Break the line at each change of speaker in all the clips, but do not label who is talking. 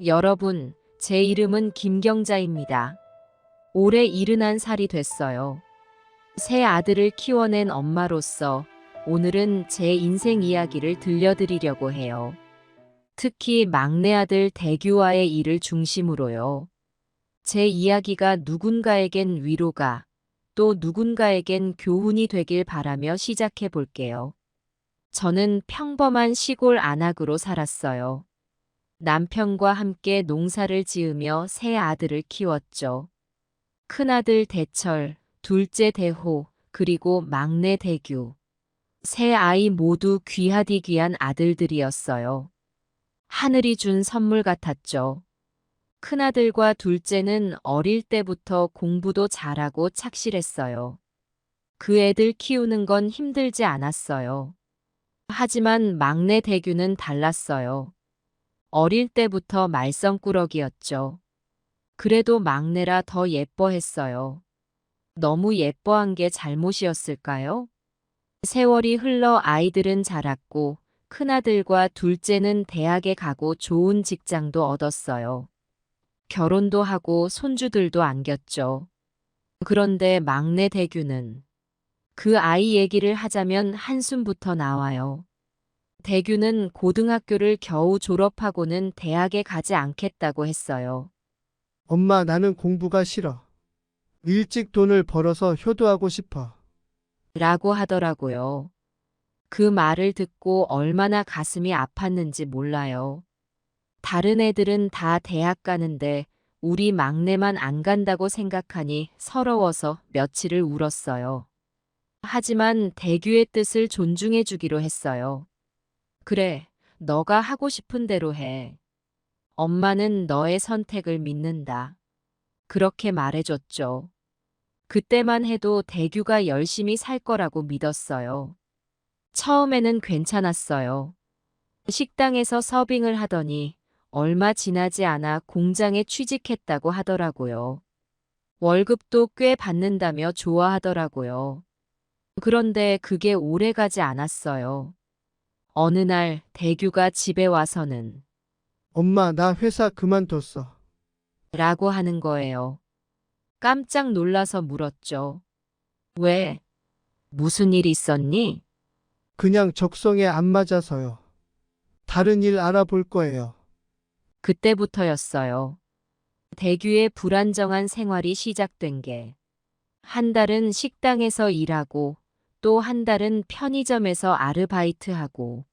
여러분, 제 이름은 김경자입니다. 올해 71살이 됐어요. 새 아들을 키워낸 엄마로서 오늘은 제 인생 이야기를 들려드리려고 해요. 특히 막내 아들 대규와의 일을 중심으로요. 제 이야기가 누군가에겐 위로가, 또 누군가에겐 교훈이 되길 바라며 시작해 볼게요. 저는 평범한 시골 안악으로 살았어요. 남편과 함께 농사를 지으며 세 아들을 키웠죠. 큰아들 대철, 둘째 대호, 그리고 막내 대규. 세 아이 모두 귀하디 귀한 아들들이었어요. 하늘이 준 선물 같았죠. 큰아들과 둘째는 어릴 때부터 공부도 잘하고 착실했어요. 그 애들 키우는 건 힘들지 않았어요. 하지만 막내 대규는 달랐어요. 어릴 때부터 말썽꾸러기였죠. 그래도 막내라 더 예뻐했어요. 너무 예뻐한 게 잘못이었을까요? 세월이 흘러 아이들은 자랐고 큰아들과 둘째는 대학에 가고 좋은 직장도 얻었어요. 결혼도 하고 손주들도 안겼죠. 그런데 막내 대규는 그 아이 얘기를 하자면 한숨부터 나와요. 대규는 고등학교를 겨우 졸업하고는 대학에 가지 않겠다고 했어요.
엄마, 나는 공부가 싫어. 일찍 돈을 벌어서 효도하고 싶어.
라고 하더라고요. 그 말을 듣고 얼마나 가슴이 아팠는지 몰라요. 다른 애들은 다 대학 가는데 우리 막내만 안 간다고 생각하니 서러워서 며칠을 울었어요. 하지만 대규의 뜻을 존중해 주기로 했어요. 그래, 너가 하고 싶은 대로 해. 엄마는 너의 선택을 믿는다. 그렇게 말해줬죠. 그때만 해도 대규가 열심히 살 거라고 믿었어요. 처음에는 괜찮았어요. 식당에서 서빙을 하더니 얼마 지나지 않아 공장에 취직했다고 하더라고요. 월급도 꽤 받는다며 좋아하더라고요. 그런데 그게 오래 가지 않았어요. 어느 날 대규가 집에 와서는
엄마, 나 회사 그만뒀어.
라고 하는 거예요. 깜짝 놀라서 물었죠. 왜? 무슨 일 있었니?
그냥 적성에 안 맞아서요. 다른 일 알아볼 거예요.
그때부터였어요. 대규의 불안정한 생활이 시작된 게 한 달은 식당에서 일하고 또 한 달은 편의점에서 아르바이트하고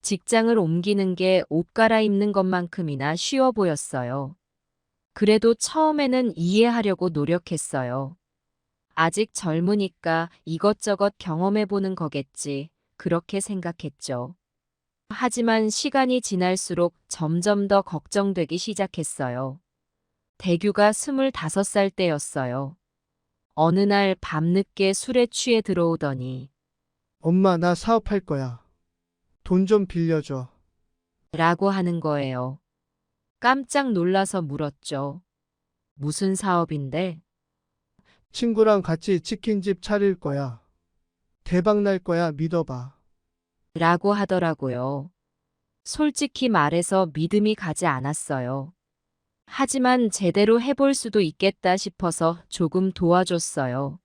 직장을 옮기는 게 옷 갈아입는 것만큼이나 쉬워 보였어요. 그래도 처음에는 이해하려고 노력했어요. 아직 젊으니까 이것저것 경험해보는 거겠지. 그렇게 생각했죠. 하지만 시간이 지날수록 점점 더 걱정되기 시작했어요. 대규가 25살 때였어요. 어느 날 밤늦게 술에 취해 들어오더니
엄마, 나 사업할 거야. 돈 좀 빌려줘.
라고 하는 거예요. 깜짝 놀라서 물었죠. 무슨 사업인데?
친구랑 같이 치킨집 차릴 거야. 대박 날 거야, 믿어봐.
라고 하더라고요. 솔직히 말해서 믿음이 가지 않았어요. 하지만 제대로 해볼 수도 있겠다 싶어서 조금 도와줬어요.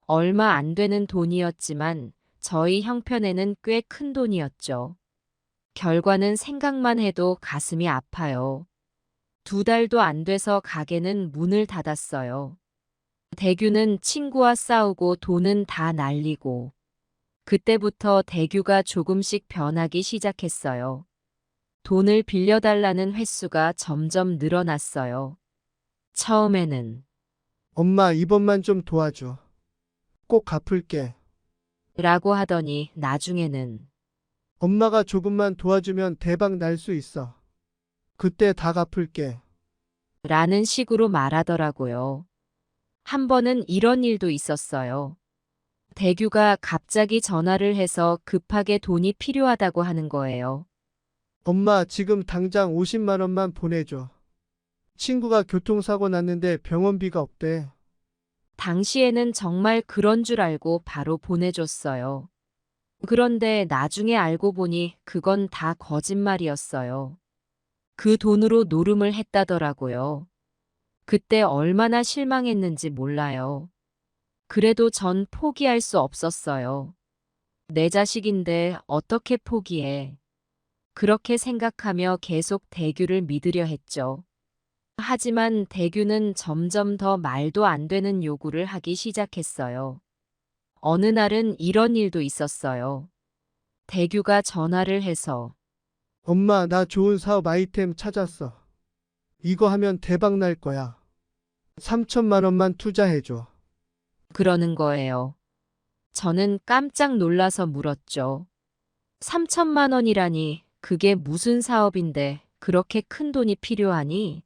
얼마 안 되는 돈이었지만 저희 형편에는 꽤 큰 돈이었죠. 결과는 생각만 해도 가슴이 아파요. 2달도 안 돼서 가게는 문을 닫았어요. 대규는 친구와 싸우고 돈은 다 날리고 그때부터 대규가 조금씩 변하기 시작했어요. 돈을 빌려달라는 횟수가 점점 늘어났어요. 처음에는
엄마, 이번만 좀 도와줘. 꼭 갚을게.
라고 하더니 나중에는
엄마가 조금만 도와주면 대박 날 수 있어. 그때 다 갚을게.
라는 식으로 말하더라고요. 한 번은 이런 일도 있었어요. 대규가 갑자기 전화를 해서 급하게 돈이 필요하다고 하는 거예요.
엄마, 지금 당장 50만 원만 보내줘. 친구가 교통사고 났는데 병원비가 없대.
당시에는 정말 그런 줄 알고 바로 보내줬어요. 그런데 나중에 알고 보니 그건 다 거짓말이었어요. 그 돈으로 노름을 했다더라고요. 그때 얼마나 실망했는지 몰라요. 그래도 전 포기할 수 없었어요. 내 자식인데 어떻게 포기해. 그렇게 생각하며 계속 대규를 믿으려 했죠. 하지만 대규는 점점 더 말도 안 되는 요구를 하기 시작했어요. 어느 날은 이런 일도 있었어요. 대규가 전화를 해서
엄마, 나 좋은 사업 아이템 찾았어. 이거 하면 대박 날 거야. 3천만 원만 투자해줘.
그러는 거예요. 저는 깜짝 놀라서 물었죠. 3천만 원이라니 그게 무슨 사업인데 그렇게 큰 돈이 필요하니?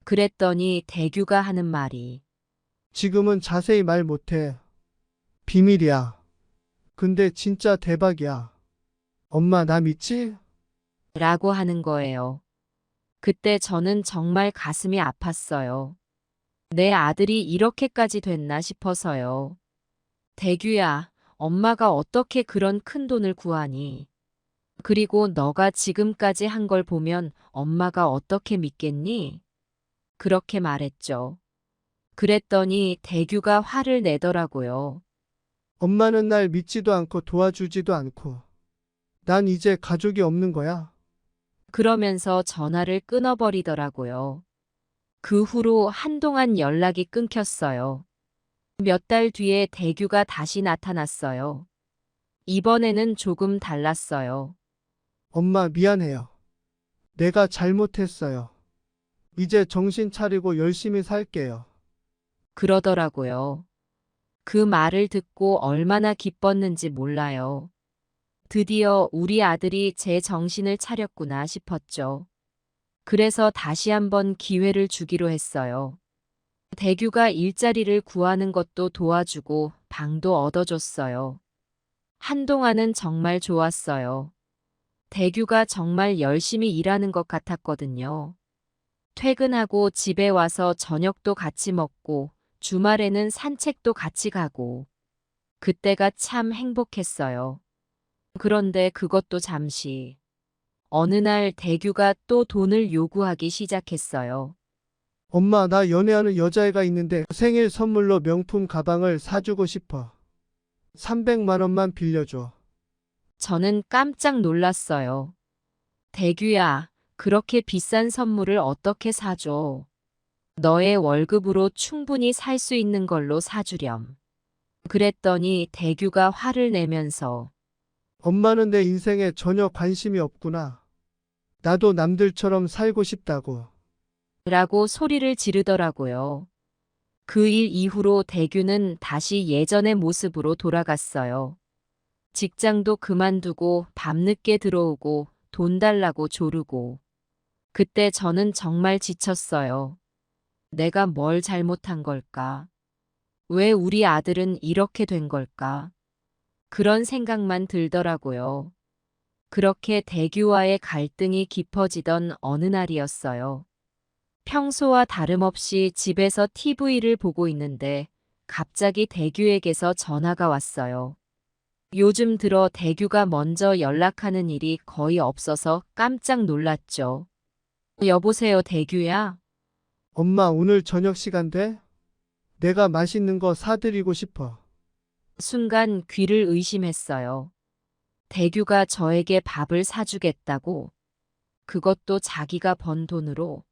그랬더니 대규가 하는 말이
지금은 자세히 말 못해. 비밀이야. 근데 진짜 대박이야. 엄마, 나 믿지?
라고 하는 거예요. 그때 저는 정말 가슴이 아팠어요. 내 아들이 이렇게까지 됐나 싶어서요. 대규야, 엄마가 어떻게 그런 큰 돈을 구하니? 그리고 너가 지금까지 한 걸 보면 엄마가 어떻게 믿겠니? 그렇게 말했죠. 그랬더니 대규가 화를 내더라고요.
엄마는 날 믿지도 않고 도와주지도 않고. 난 이제 가족이 없는 거야.
그러면서 전화를 끊어버리더라고요. 그 후로 한동안 연락이 끊겼어요. 몇 달 뒤에 대규가 다시 나타났어요. 이번에는 조금 달랐어요.
엄마, 미안해요. 내가 잘못했어요. 이제 정신 차리고 열심히 살게요.
그러더라고요. 그 말을 듣고 얼마나 기뻤는지 몰라요. 드디어 우리 아들이 제 정신을 차렸구나 싶었죠. 그래서 다시 한번 기회를 주기로 했어요. 대규가 일자리를 구하는 것도 도와주고 방도 얻어줬어요. 한동안은 정말 좋았어요. 대규가 정말 열심히 일하는 것 같았거든요. 퇴근하고 집에 와서 저녁도 같이 먹고 주말에는 산책도 같이 가고 그때가 참 행복했어요. 그런데 그것도 잠시. 어느 날 대규가 또 돈을 요구하기 시작했어요.
엄마, 나 연애하는 여자애가 있는데 생일 선물로 명품 가방을 사주고 싶어. 300만 원만 빌려줘.
저는 깜짝 놀랐어요. 대규야, 그렇게 비싼 선물을 어떻게 사줘? 너의 월급으로 충분히 살 수 있는 걸로 사주렴. 그랬더니 대규가 화를 내면서
엄마는 내 인생에 전혀 관심이 없구나. 나도 남들처럼 살고 싶다고.
라고 소리를 지르더라고요. 그 일 이후로 대규는 다시 예전의 모습으로 돌아갔어요. 직장도 그만두고 밤늦게 들어오고 돈 달라고 조르고. 그때 저는 정말 지쳤어요. 내가 뭘 잘못한 걸까? 왜 우리 아들은 이렇게 된 걸까? 그런 생각만 들더라고요. 그렇게 대규와의 갈등이 깊어지던 어느 날이었어요. 평소와 다름없이 집에서 TV를 보고 있는데 갑자기 대규에게서 전화가 왔어요. 요즘 들어 대규가 먼저 연락하는 일이 거의 없어서 깜짝 놀랐죠. 여보세요, 대규야?
엄마, 오늘 저녁 시간 돼? 내가 맛있는 거 사드리고 싶어.
순간 귀를 의심했어요. 대규가 저에게 밥을 사주겠다고? 그것도 자기가 번 돈으로?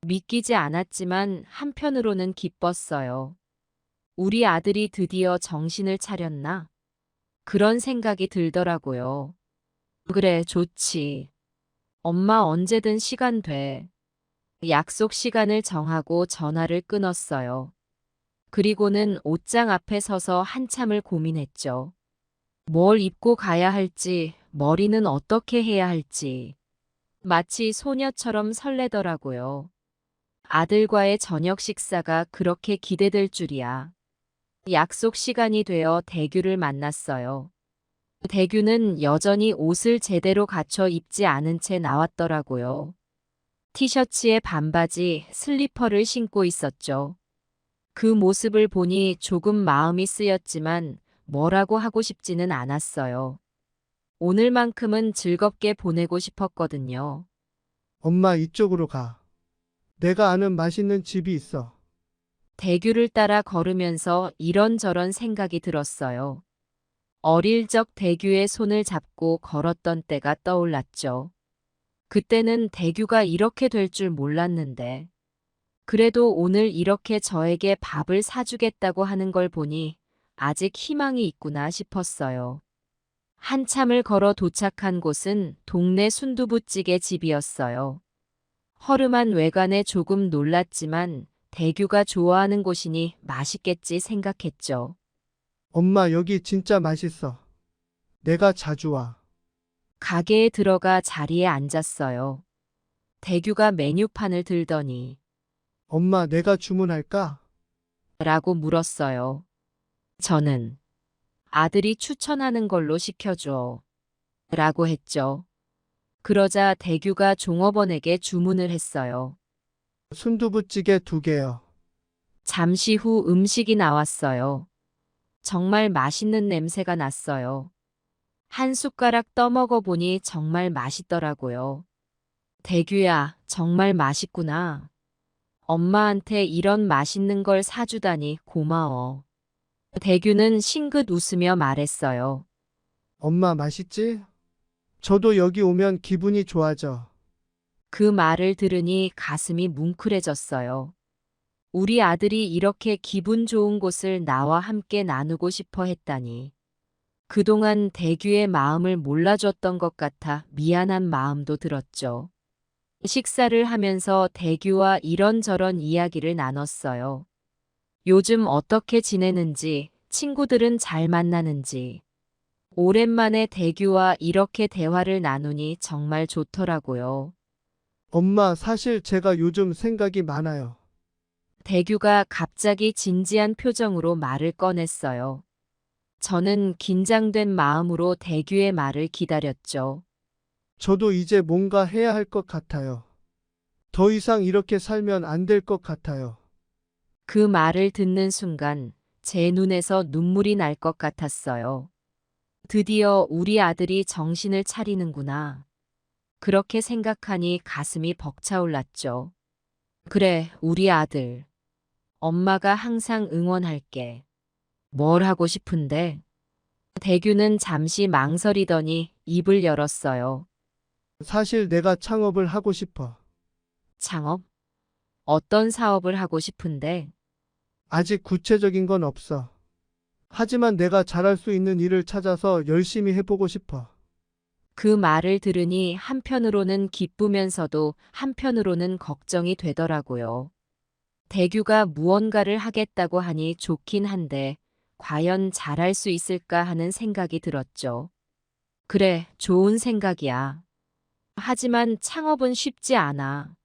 믿기지 않았지만 한편으로는 기뻤어요. 우리 아들이 드디어 정신을 차렸나? 그런 생각이 들더라고요. 그래, 좋지. 엄마 언제든 시간 돼. 약속 시간을 정하고 전화를 끊었어요. 그리고는 옷장 앞에 서서 한참을 고민했죠. 뭘 입고 가야 할지, 머리는 어떻게 해야 할지. 마치 소녀처럼 설레더라고요. 아들과의 저녁 식사가 그렇게 기대될 줄이야. 약속 시간이 되어 대규를 만났어요. 대규는 여전히 옷을 제대로 갖춰 입지 않은 채 나왔더라고요. 티셔츠에 반바지, 슬리퍼를 신고 있었죠. 그 모습을 보니 조금 마음이 쓰였지만 뭐라고 하고 싶지는 않았어요. 오늘만큼은 즐겁게 보내고 싶었거든요.
엄마 이쪽으로 가. 내가 아는 맛있는 집이 있어.
대규를 따라 걸으면서 이런저런 생각이 들었어요. 어릴 적 대규의 손을 잡고 걸었던 때가 떠올랐죠. 그때는 대규가 이렇게 될 줄 몰랐는데, 그래도 오늘 이렇게 저에게 밥을 사주겠다고 하는 걸 보니 아직 희망이 있구나 싶었어요. 한참을 걸어 도착한 곳은 동네 순두부찌개 집이었어요. 허름한 외관에 조금 놀랐지만 대규가 좋아하는 곳이니 맛있겠지 생각했죠.
엄마 여기 진짜 맛있어. 내가 자주 와.
가게에 들어가 자리에 앉았어요. 대규가 메뉴판을 들더니
엄마 내가 주문할까?
라고 물었어요. 저는 아들이 추천하는 걸로 시켜줘 라고 했죠. 그러자 대규가 종업원에게 주문을 했어요.
순두부찌개 2개요.
잠시 후 음식이 나왔어요. 정말 맛있는 냄새가 났어요. 한 숟가락 떠먹어 보니 정말 맛있더라고요. 대규야, 정말 맛있구나. 엄마한테 이런 맛있는 걸 사주다니 고마워. 대규는 싱긋 웃으며 말했어요.
엄마 맛있지? 저도 여기 오면 기분이 좋아져.
그 말을 들으니 가슴이 뭉클해졌어요. 우리 아들이 이렇게 기분 좋은 곳을 나와 함께 나누고 싶어 했다니. 그동안 대규의 마음을 몰라줬던 것 같아 미안한 마음도 들었죠. 식사를 하면서 대규와 이런저런 이야기를 나눴어요. 요즘 어떻게 지내는지, 친구들은 잘 만나는지. 오랜만에 대규와 이렇게 대화를 나누니 정말 좋더라고요.
엄마 사실 제가 요즘 생각이 많아요.
대규가 갑자기 진지한 표정으로 말을 꺼냈어요. 저는 긴장된 마음으로 대규의 말을 기다렸죠.
저도 이제 뭔가 해야 할 것 같아요. 더 이상 이렇게 살면 안 될 것 같아요.
그 말을 듣는 순간 제 눈에서 눈물이 날 것 같았어요. 드디어 우리 아들이 정신을 차리는구나. 그렇게 생각하니 가슴이 벅차올랐죠. 그래, 우리 아들. 엄마가 항상 응원할게. 뭘 하고 싶은데? 대규는 잠시 망설이더니 입을 열었어요.
사실 내가 창업을 하고 싶어.
창업? 어떤 사업을 하고 싶은데?
아직 구체적인 건 없어. 하지만 내가 잘할 수 있는 일을 찾아서 열심히 해보고 싶어.
그 말을 들으니 한편으로는 기쁘면서도 한편으로는 걱정이 되더라고요. 대규가 무언가를 하겠다고 하니 좋긴 한데 과연 잘할 수 있을까 하는 생각이 들었죠. 그래, 좋은 생각이야. 하지만 창업은 쉽지 않아.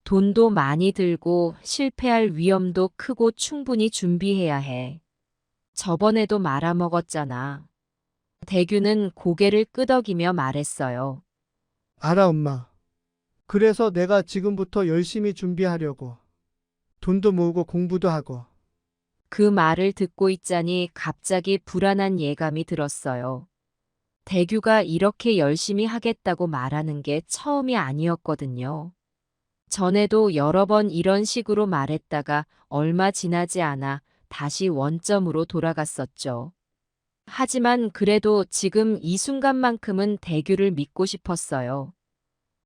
돈도 많이 들고 실패할 위험도 크고 충분히 준비해야 해. 저번에도 말아먹었잖아. 대규는 고개를 끄덕이며 말했어요.
알아, 엄마. 그래서 내가 지금부터 열심히 준비하려고. 돈도 모으고 공부도 하고.
그 말을 듣고 있자니 갑자기 불안한 예감이 들었어요. 대규가 이렇게 열심히 하겠다고 말하는 게 처음이 아니었거든요. 전에도 여러 번 이런 식으로 말했다가 얼마 지나지 않아 다시 원점으로 돌아갔었죠. 하지만 그래도 지금 이 순간만큼은 대규를 믿고 싶었어요.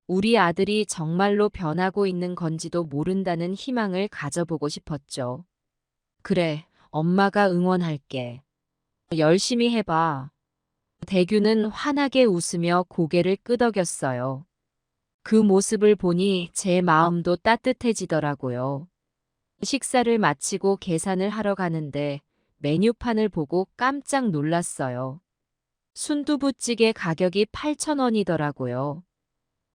우리 아들이 정말로 변하고 있는 건지도 모른다는 희망을 가져보고 싶었죠. 그래, 엄마가 응원할게. 열심히 해봐. 대규는 환하게 웃으며 고개를 끄덕였어요. 그 모습을 보니 제 마음도 따뜻해지더라고요. 식사를 마치고 계산을 하러 가는데 메뉴판을 보고 깜짝 놀랐어요. 순두부찌개 가격이 8,000원이더라고요.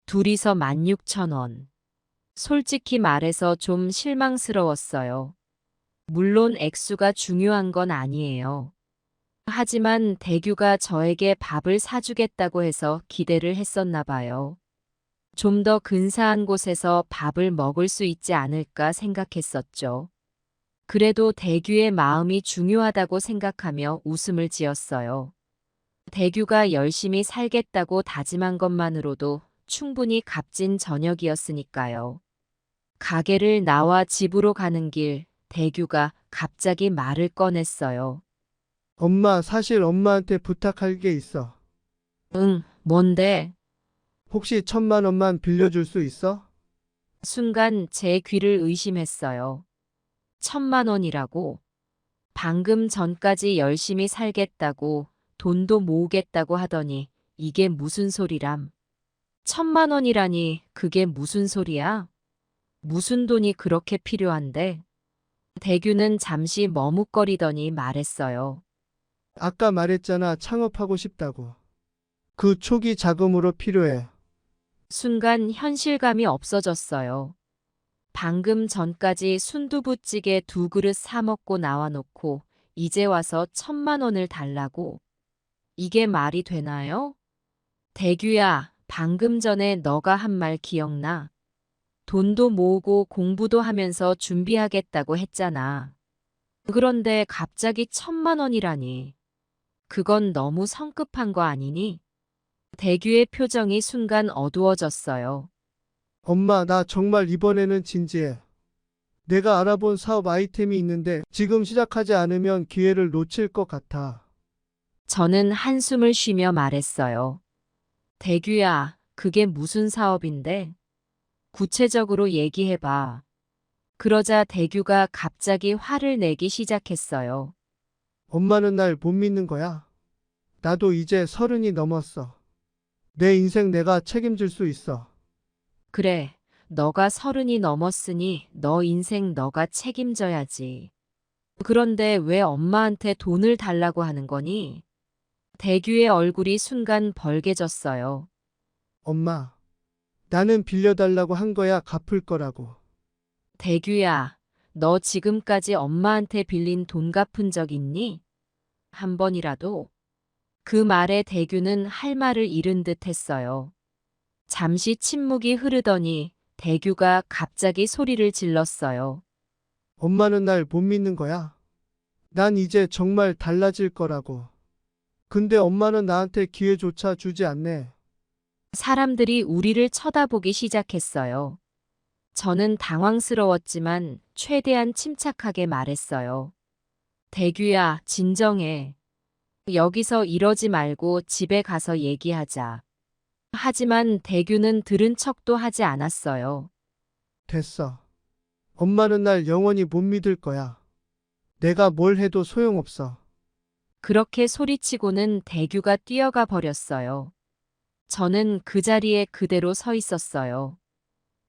둘이서 16,000원. 솔직히 말해서 좀 실망스러웠어요. 물론 액수가 중요한 건 아니에요. 하지만 대규가 저에게 밥을 사주겠다고 해서 기대를 했었나 봐요. 좀 더 근사한 곳에서 밥을 먹을 수 있지 않을까 생각했었죠. 그래도 대규의 마음이 중요하다고 생각하며 웃음을 지었어요. 대규가 열심히 살겠다고 다짐한 것만으로도 충분히 값진 저녁이었으니까요. 가게를 나와 집으로 가는 길, 대규가 갑자기 말을 꺼냈어요.
엄마, 사실 엄마한테 부탁할 게 있어.
응, 뭔데?
혹시 1,000만 원만 빌려줄 수 있어?
순간 제 귀를 의심했어요. 1,000만 원이라고? 방금 전까지 열심히 살겠다고, 돈도 모으겠다고 하더니 이게 무슨 소리람? 1,000만 원이라니 그게 무슨 소리야? 무슨 돈이 그렇게 필요한데? 대규는 잠시 머뭇거리더니 말했어요.
아까 말했잖아, 창업하고 싶다고. 그 초기 자금으로 필요해.
순간 현실감이 없어졌어요. 방금 전까지 순두부찌개 2그릇 사 먹고 나와 놓고 이제 와서 1,000만 원을 달라고. 이게 말이 되나요? 대규야, 방금 전에 너가 한 말 기억나? 돈도 모으고 공부도 하면서 준비하겠다고 했잖아. 그런데 갑자기 1,000만 원이라니. 그건 너무 성급한 거 아니니? 대규의 표정이 순간 어두워졌어요.
엄마, 나 정말 이번에는 진지해. 내가 알아본 사업 아이템이 있는데 지금 시작하지 않으면 기회를 놓칠 것 같아.
저는 한숨을 쉬며 말했어요. 대규야, 그게 무슨 사업인데? 구체적으로 얘기해봐. 그러자 대규가 갑자기 화를 내기 시작했어요.
엄마는 날 못 믿는 거야. 나도 이제 30이 넘었어. 내 인생 내가 책임질 수 있어.
그래, 너가 30이 넘었으니 너 인생 너가 책임져야지. 그런데 왜 엄마한테 돈을 달라고 하는 거니? 대규의 얼굴이 순간 벌개졌어요.
엄마, 나는 빌려달라고 한 거야, 갚을 거라고.
대규야, 너 지금까지 엄마한테 빌린 돈 갚은 적 있니? 한 번이라도? 그 말에 대규는 할 말을 잃은 듯 했어요. 잠시 침묵이 흐르더니 대규가 갑자기 소리를 질렀어요.
엄마는 날 못 믿는 거야. 난 이제 정말 달라질 거라고. 근데 엄마는 나한테 기회조차 주지 않네.
사람들이 우리를 쳐다보기 시작했어요. 저는 당황스러웠지만 최대한 침착하게 말했어요. 대규야, 진정해. 여기서 이러지 말고 집에 가서 얘기하자. 하지만 대규는 들은 척도 하지 않았어요.
됐어. 엄마는 날 영원히 못 믿을 거야. 내가 뭘 해도 소용없어.
그렇게 소리치고는 대규가 뛰어가 버렸어요. 저는 그 자리에 그대로 서 있었어요.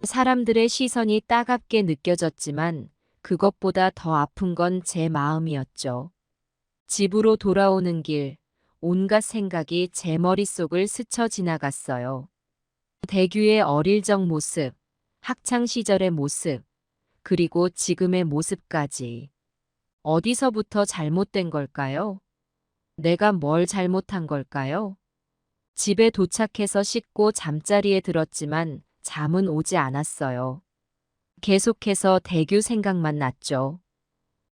사람들의 시선이 따갑게 느껴졌지만 그것보다 더 아픈 건 제 마음이었죠. 집으로 돌아오는 길, 온갖 생각이 제 머릿속을 스쳐 지나갔어요. 대규의 어릴 적 모습, 학창 시절의 모습, 그리고 지금의 모습까지. 어디서부터 잘못된 걸까요? 내가 뭘 잘못한 걸까요? 집에 도착해서 씻고 잠자리에 들었지만 잠은 오지 않았어요. 계속해서 대규 생각만 났죠.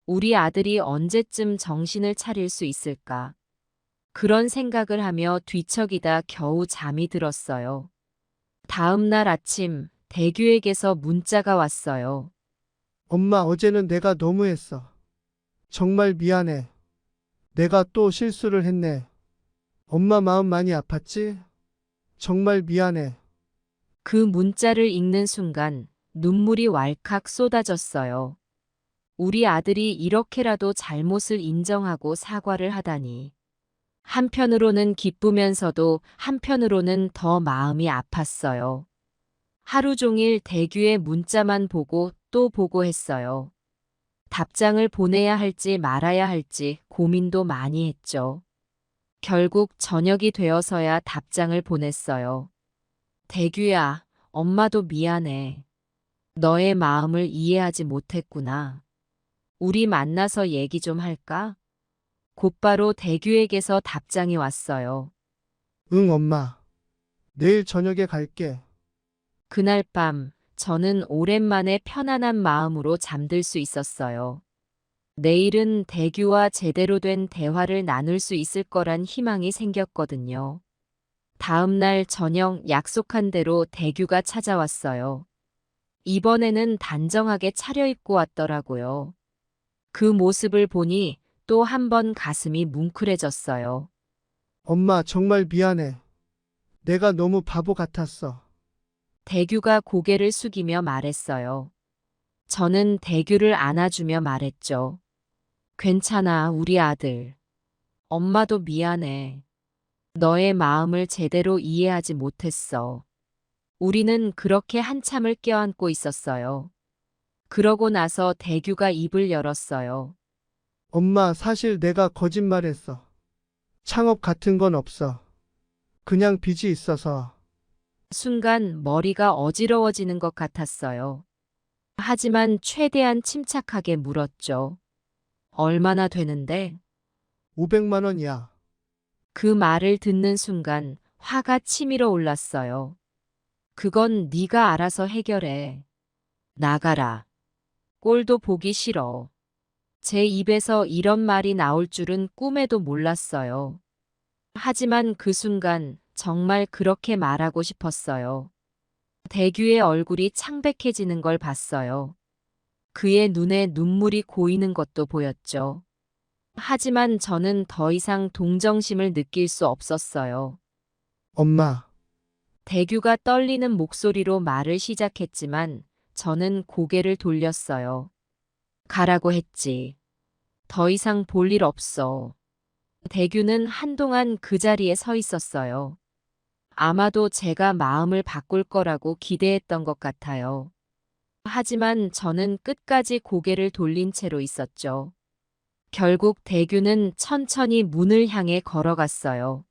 우리 아들이 언제쯤 정신을 차릴 수 있을까? 그런 생각을 하며 뒤척이다 겨우 잠이 들었어요. 다음 날 아침 대규에게서 문자가 왔어요.
엄마, 어제는 내가 너무했어. 정말 미안해. 내가 또 실수를 했네. 엄마 마음 많이 아팠지? 정말 미안해.
그 문자를 읽는 순간 눈물이 왈칵 쏟아졌어요. 우리 아들이 이렇게라도 잘못을 인정하고 사과를 하다니. 한편으로는 기쁘면서도 한편으로는 더 마음이 아팠어요. 하루 종일 대규의 문자만 보고 또 보고 했어요. 답장을 보내야 할지 말아야 할지 고민도 많이 했죠. 결국 저녁이 되어서야 답장을 보냈어요. 대규야, 엄마도 미안해. 너의 마음을 이해하지 못했구나. 우리 만나서 얘기 좀 할까? 곧바로 대규에게서 답장이 왔어요.
응, 엄마. 내일 저녁에 갈게.
그날 밤 저는 오랜만에 편안한 마음으로 잠들 수 있었어요. 내일은 대규와 제대로 된 대화를 나눌 수 있을 거란 희망이 생겼거든요. 다음 날 저녁 약속한 대로 대규가 찾아왔어요. 이번에는 단정하게 차려입고 왔더라고요. 그 모습을 보니 또 한 번 가슴이 뭉클해졌어요.
엄마, 정말 미안해. 내가 너무 바보 같았어.
대규가 고개를 숙이며 말했어요. 저는 대규를 안아주며 말했죠. 괜찮아, 우리 아들. 엄마도 미안해. 너의 마음을 제대로 이해하지 못했어. 우리는 그렇게 한참을 껴안고 있었어요. 그러고 나서 대규가 입을 열었어요.
엄마, 사실 내가 거짓말했어. 창업 같은 건 없어. 그냥 빚이 있어서.
순간 머리가 어지러워지는 것 같았어요. 하지만 최대한 침착하게 물었죠. 얼마나 되는데?
500만 원이야.
그 말을 듣는 순간 화가 치밀어 올랐어요. 그건 네가 알아서 해결해. 나가라. 꼴도 보기 싫어. 제 입에서 이런 말이 나올 줄은 꿈에도 몰랐어요. 하지만 그 순간 정말 그렇게 말하고 싶었어요. 대규의 얼굴이 창백해지는 걸 봤어요. 그의 눈에 눈물이 고이는 것도 보였죠. 하지만 저는 더 이상 동정심을 느낄 수 없었어요.
엄마,
대규가 떨리는 목소리로 말을 시작했지만 저는 고개를 돌렸어요. 가라고 했지. 더 이상 볼 일 없어. 대규는 한동안 그 자리에 서 있었어요. 아마도 제가 마음을 바꿀 거라고 기대했던 것 같아요. 하지만 저는 끝까지 고개를 돌린 채로 있었죠. 결국 대규는 천천히 문을 향해 걸어갔어요.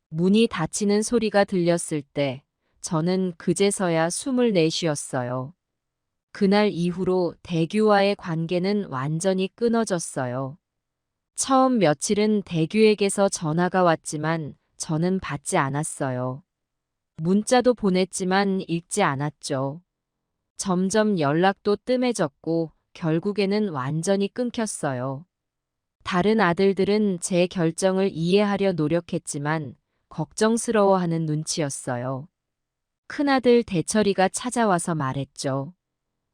문이 닫히는 소리가 들렸을 때 저는 그제서야 숨을 내쉬었어요. 그날 이후로 대규와의 관계는 완전히 끊어졌어요. 처음 며칠은 대규에게서 전화가 왔지만 저는 받지 않았어요. 문자도 보냈지만 읽지 않았죠. 점점 연락도 뜸해졌고 결국에는 완전히 끊겼어요. 다른 아들들은 제 결정을 이해하려 노력했지만 걱정스러워하는 눈치였어요. 큰아들 대철이가 찾아와서 말했죠.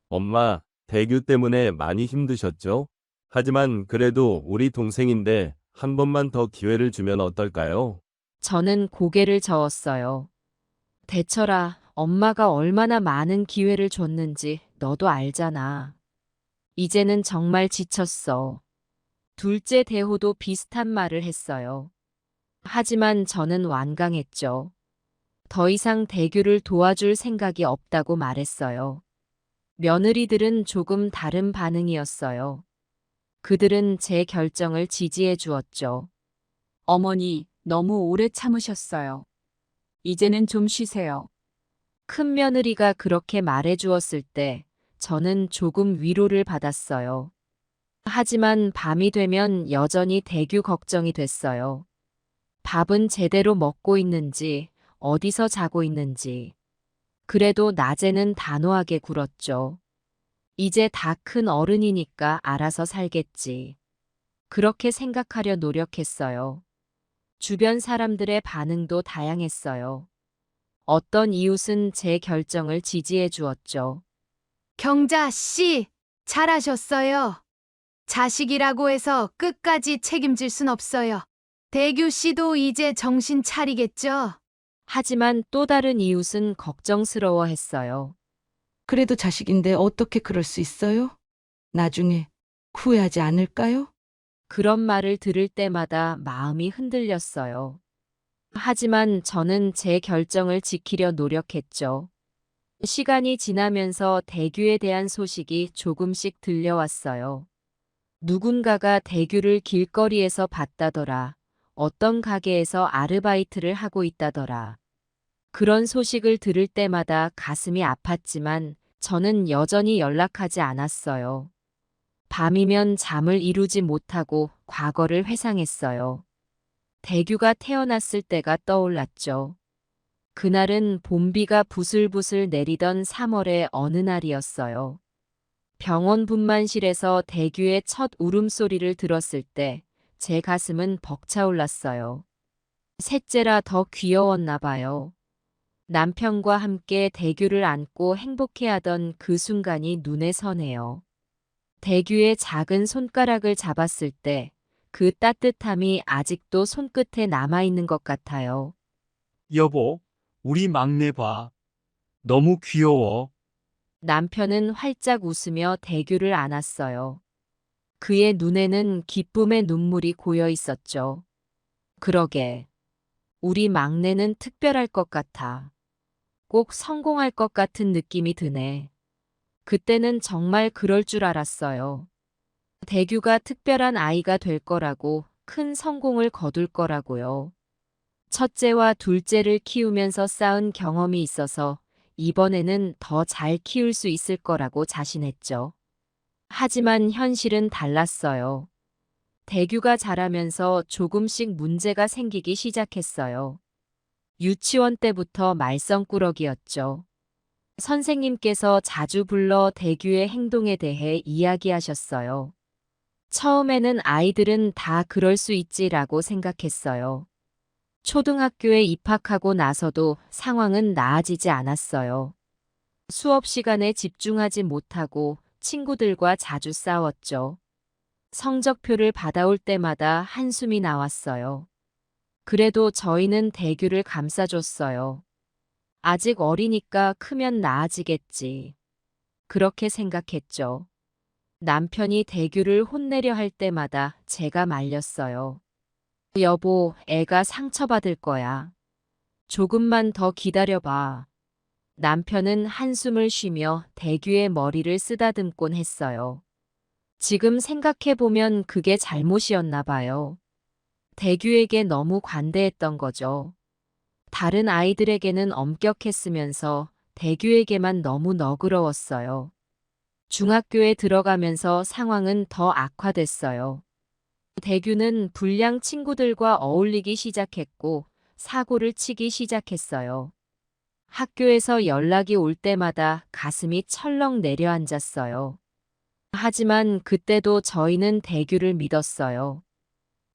엄마, 대규 때문에 많이 힘드셨죠? 하지만 그래도 우리 동생인데 한 번만 더 기회를 주면 어떨까요?
저는 고개를 저었어요. 대철아, 엄마가 얼마나 많은 기회를 줬는지 너도 알잖아. 이제는 정말 지쳤어. 둘째 대호도 비슷한 말을 했어요. 하지만 저는 완강했죠. 더 이상 대규를 도와줄 생각이 없다고 말했어요. 며느리들은 조금 다른 반응이었어요. 그들은 제 결정을 지지해 주었죠.
어머니, 너무 오래 참으셨어요. 이제는 좀 쉬세요.
큰 며느리가 그렇게 말해 주었을 때 저는 조금 위로를 받았어요. 하지만 밤이 되면 여전히 대규 걱정이 됐어요. 밥은 제대로 먹고 있는지, 어디서 자고 있는지. 그래도 낮에는 단호하게 굴었죠. 이제 다 큰 어른이니까 알아서 살겠지. 그렇게 생각하려 노력했어요. 주변 사람들의 반응도 다양했어요. 어떤 이웃은 제 결정을 지지해 주었죠.
경자 씨, 잘하셨어요. 자식이라고 해서 끝까지 책임질 순 없어요. 대규 씨도 이제 정신 차리겠죠?
하지만 또 다른 이웃은 걱정스러워 했어요.
그래도 자식인데 어떻게 그럴 수 있어요? 나중에 후회하지 않을까요?
그런 말을 들을 때마다 마음이 흔들렸어요. 하지만 저는 제 결정을 지키려 노력했죠. 시간이 지나면서 대규에 대한 소식이 조금씩 들려왔어요. 누군가가 대규를 길거리에서 봤다더라. 어떤 가게에서 아르바이트를 하고 있다더라. 그런 소식을 들을 때마다 가슴이 아팠지만 저는 여전히 연락하지 않았어요. 밤이면 잠을 이루지 못하고 과거를 회상했어요. 대규가 태어났을 때가 떠올랐죠. 그날은 봄비가 부슬부슬 내리던 3월의 어느 날이었어요. 병원 분만실에서 대규의 첫 울음소리를 들었을 때 제 가슴은 벅차올랐어요. 셋째라 더 귀여웠나 봐요. 남편과 함께 대규를 안고 행복해하던 그 순간이 눈에 선해요. 대규의 작은 손가락을 잡았을 때 그 따뜻함이 아직도 손끝에 남아있는 것 같아요.
여보, 우리 막내 봐. 너무 귀여워.
남편은 활짝 웃으며 대규를 안았어요. 그의 눈에는 기쁨의 눈물이 고여 있었죠. 그러게. 우리 막내는 특별할 것 같아. 꼭 성공할 것 같은 느낌이 드네. 그때는 정말 그럴 줄 알았어요. 대규가 특별한 아이가 될 거라고, 큰 성공을 거둘 거라고요. 첫째와 둘째를 키우면서 쌓은 경험이 있어서 이번에는 더 잘 키울 수 있을 거라고 자신했죠. 하지만 현실은 달랐어요. 대규가 자라면서 조금씩 문제가 생기기 시작했어요. 유치원 때부터 말썽꾸러기였죠. 선생님께서 자주 불러 대규의 행동에 대해 이야기하셨어요. 처음에는 아이들은 다 그럴 수 있지라고 생각했어요. 초등학교에 입학하고 나서도 상황은 나아지지 않았어요. 수업 시간에 집중하지 못하고 친구들과 자주 싸웠죠. 성적표를 받아올 때마다 한숨이 나왔어요. 그래도 저희는 대규를 감싸줬어요. 아직 어리니까 크면 나아지겠지. 그렇게 생각했죠. 남편이 대규를 혼내려 할 때마다 제가 말렸어요. 여보, 애가 상처받을 거야. 조금만 더 기다려봐. 남편은 한숨을 쉬며 대규의 머리를 쓰다듬곤 했어요. 지금 생각해보면 그게 잘못이었나 봐요. 대규에게 너무 관대했던 거죠. 다른 아이들에게는 엄격했으면서 대규에게만 너무 너그러웠어요. 중학교에 들어가면서 상황은 더 악화됐어요. 대규는 불량 친구들과 어울리기 시작했고 사고를 치기 시작했어요. 학교에서 연락이 올 때마다 가슴이 철렁 내려앉았어요. 하지만 그때도 저희는 대규를 믿었어요.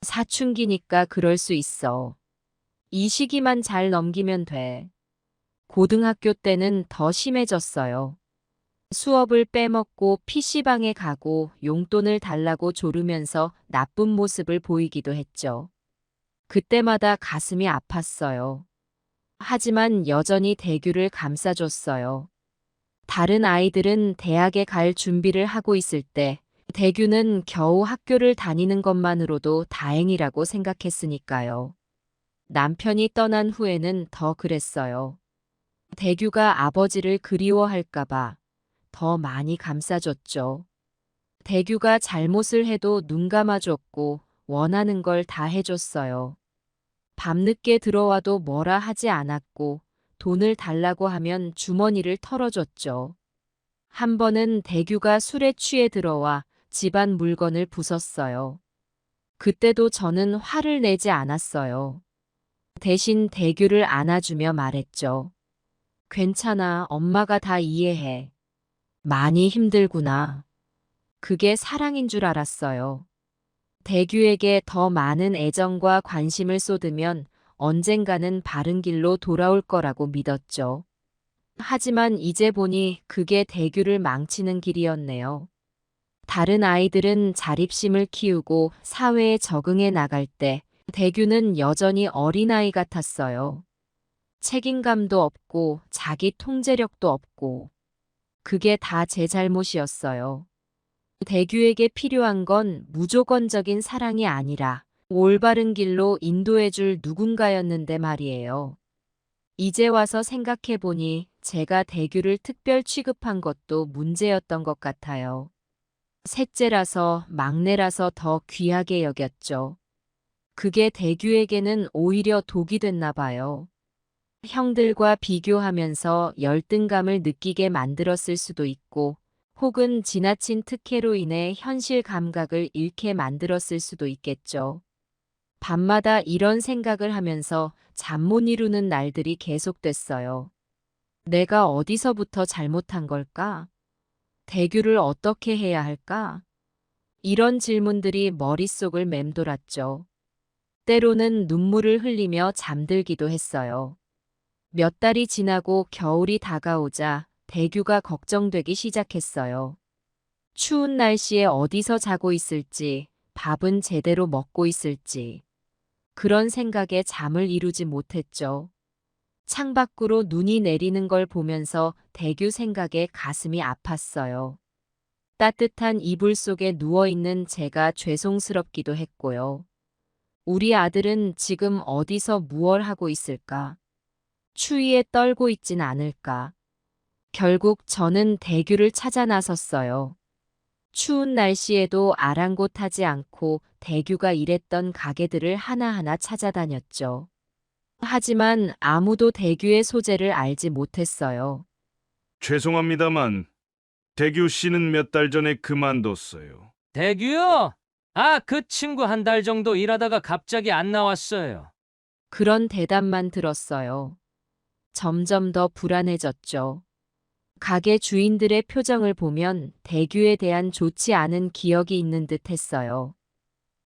사춘기니까 그럴 수 있어. 이 시기만 잘 넘기면 돼. 고등학교 때는 더 심해졌어요. 수업을 빼먹고 PC방에 가고 용돈을 달라고 조르면서 나쁜 모습을 보이기도 했죠. 그때마다 가슴이 아팠어요. 하지만 여전히 대규를 감싸줬어요. 다른 아이들은 대학에 갈 준비를 하고 있을 때 대규는 겨우 학교를 다니는 것만으로도 다행이라고 생각했으니까요. 남편이 떠난 후에는 더 그랬어요. 대규가 아버지를 그리워할까봐 더 많이 감싸줬죠. 대규가 잘못을 해도 눈 감아줬고 원하는 걸 다 해줬어요. 밤늦게 들어와도 뭐라 하지 않았고 돈을 달라고 하면 주머니를 털어줬죠. 한 번은 대규가 술에 취해 들어와 집안 물건을 부쉈어요. 그때도 저는 화를 내지 않았어요. 대신 대규를 안아주며 말했죠. 괜찮아, 엄마가 다 이해해. 많이 힘들구나. 그게 사랑인 줄 알았어요. 대규에게 더 많은 애정과 관심을 쏟으면 언젠가는 바른 길로 돌아올 거라고 믿었죠. 하지만 이제 보니 그게 대규를 망치는 길이었네요. 다른 아이들은 자립심을 키우고 사회에 적응해 나갈 때 대규는 여전히 어린아이 같았어요. 책임감도 없고 자기 통제력도 없고 그게 다 제 잘못이었어요. 대규에게 필요한 건 무조건적인 사랑이 아니라 올바른 길로 인도해줄 누군가였는데 말이에요. 이제 와서 생각해보니 제가 대규를 특별 취급한 것도 문제였던 것 같아요. 셋째라서 막내라서 더 귀하게 여겼죠. 그게 대규에게는 오히려 독이 됐나 봐요. 형들과 비교하면서 열등감을 느끼게 만들었을 수도 있고, 혹은 지나친 특혜로 인해 현실 감각을 잃게 만들었을 수도 있겠죠. 밤마다 이런 생각을 하면서 잠 못 이루는 날들이 계속됐어요. 내가 어디서부터 잘못한 걸까? 대규를 어떻게 해야 할까? 이런 질문들이 머릿속을 맴돌았죠. 때로는 눈물을 흘리며 잠들기도 했어요. 몇 달이 지나고 겨울이 다가오자 대규가 걱정되기 시작했어요. 추운 날씨에 어디서 자고 있을지, 밥은 제대로 먹고 있을지. 그런 생각에 잠을 이루지 못했죠. 창밖으로 눈이 내리는 걸 보면서 대규 생각에 가슴이 아팠어요. 따뜻한 이불 속에 누워있는 제가 죄송스럽기도 했고요. 우리 아들은 지금 어디서 무얼 하고 있을까? 추위에 떨고 있진 않을까? 결국 저는 대규를 찾아 나섰어요. 추운 날씨에도 아랑곳하지 않고 대규가 일했던 가게들을 하나하나 찾아다녔죠. 하지만 아무도 대규의 소재를 알지 못했어요.
죄송합니다만 대규 씨는 몇 달 전에 그만뒀어요.
대규요? 아, 그 친구 한 달 정도 일하다가 갑자기 안 나왔어요.
그런 대답만 들었어요. 점점 더 불안해졌죠. 가게 주인들의 표정을 보면 대규에 대한 좋지 않은 기억이 있는 듯 했어요.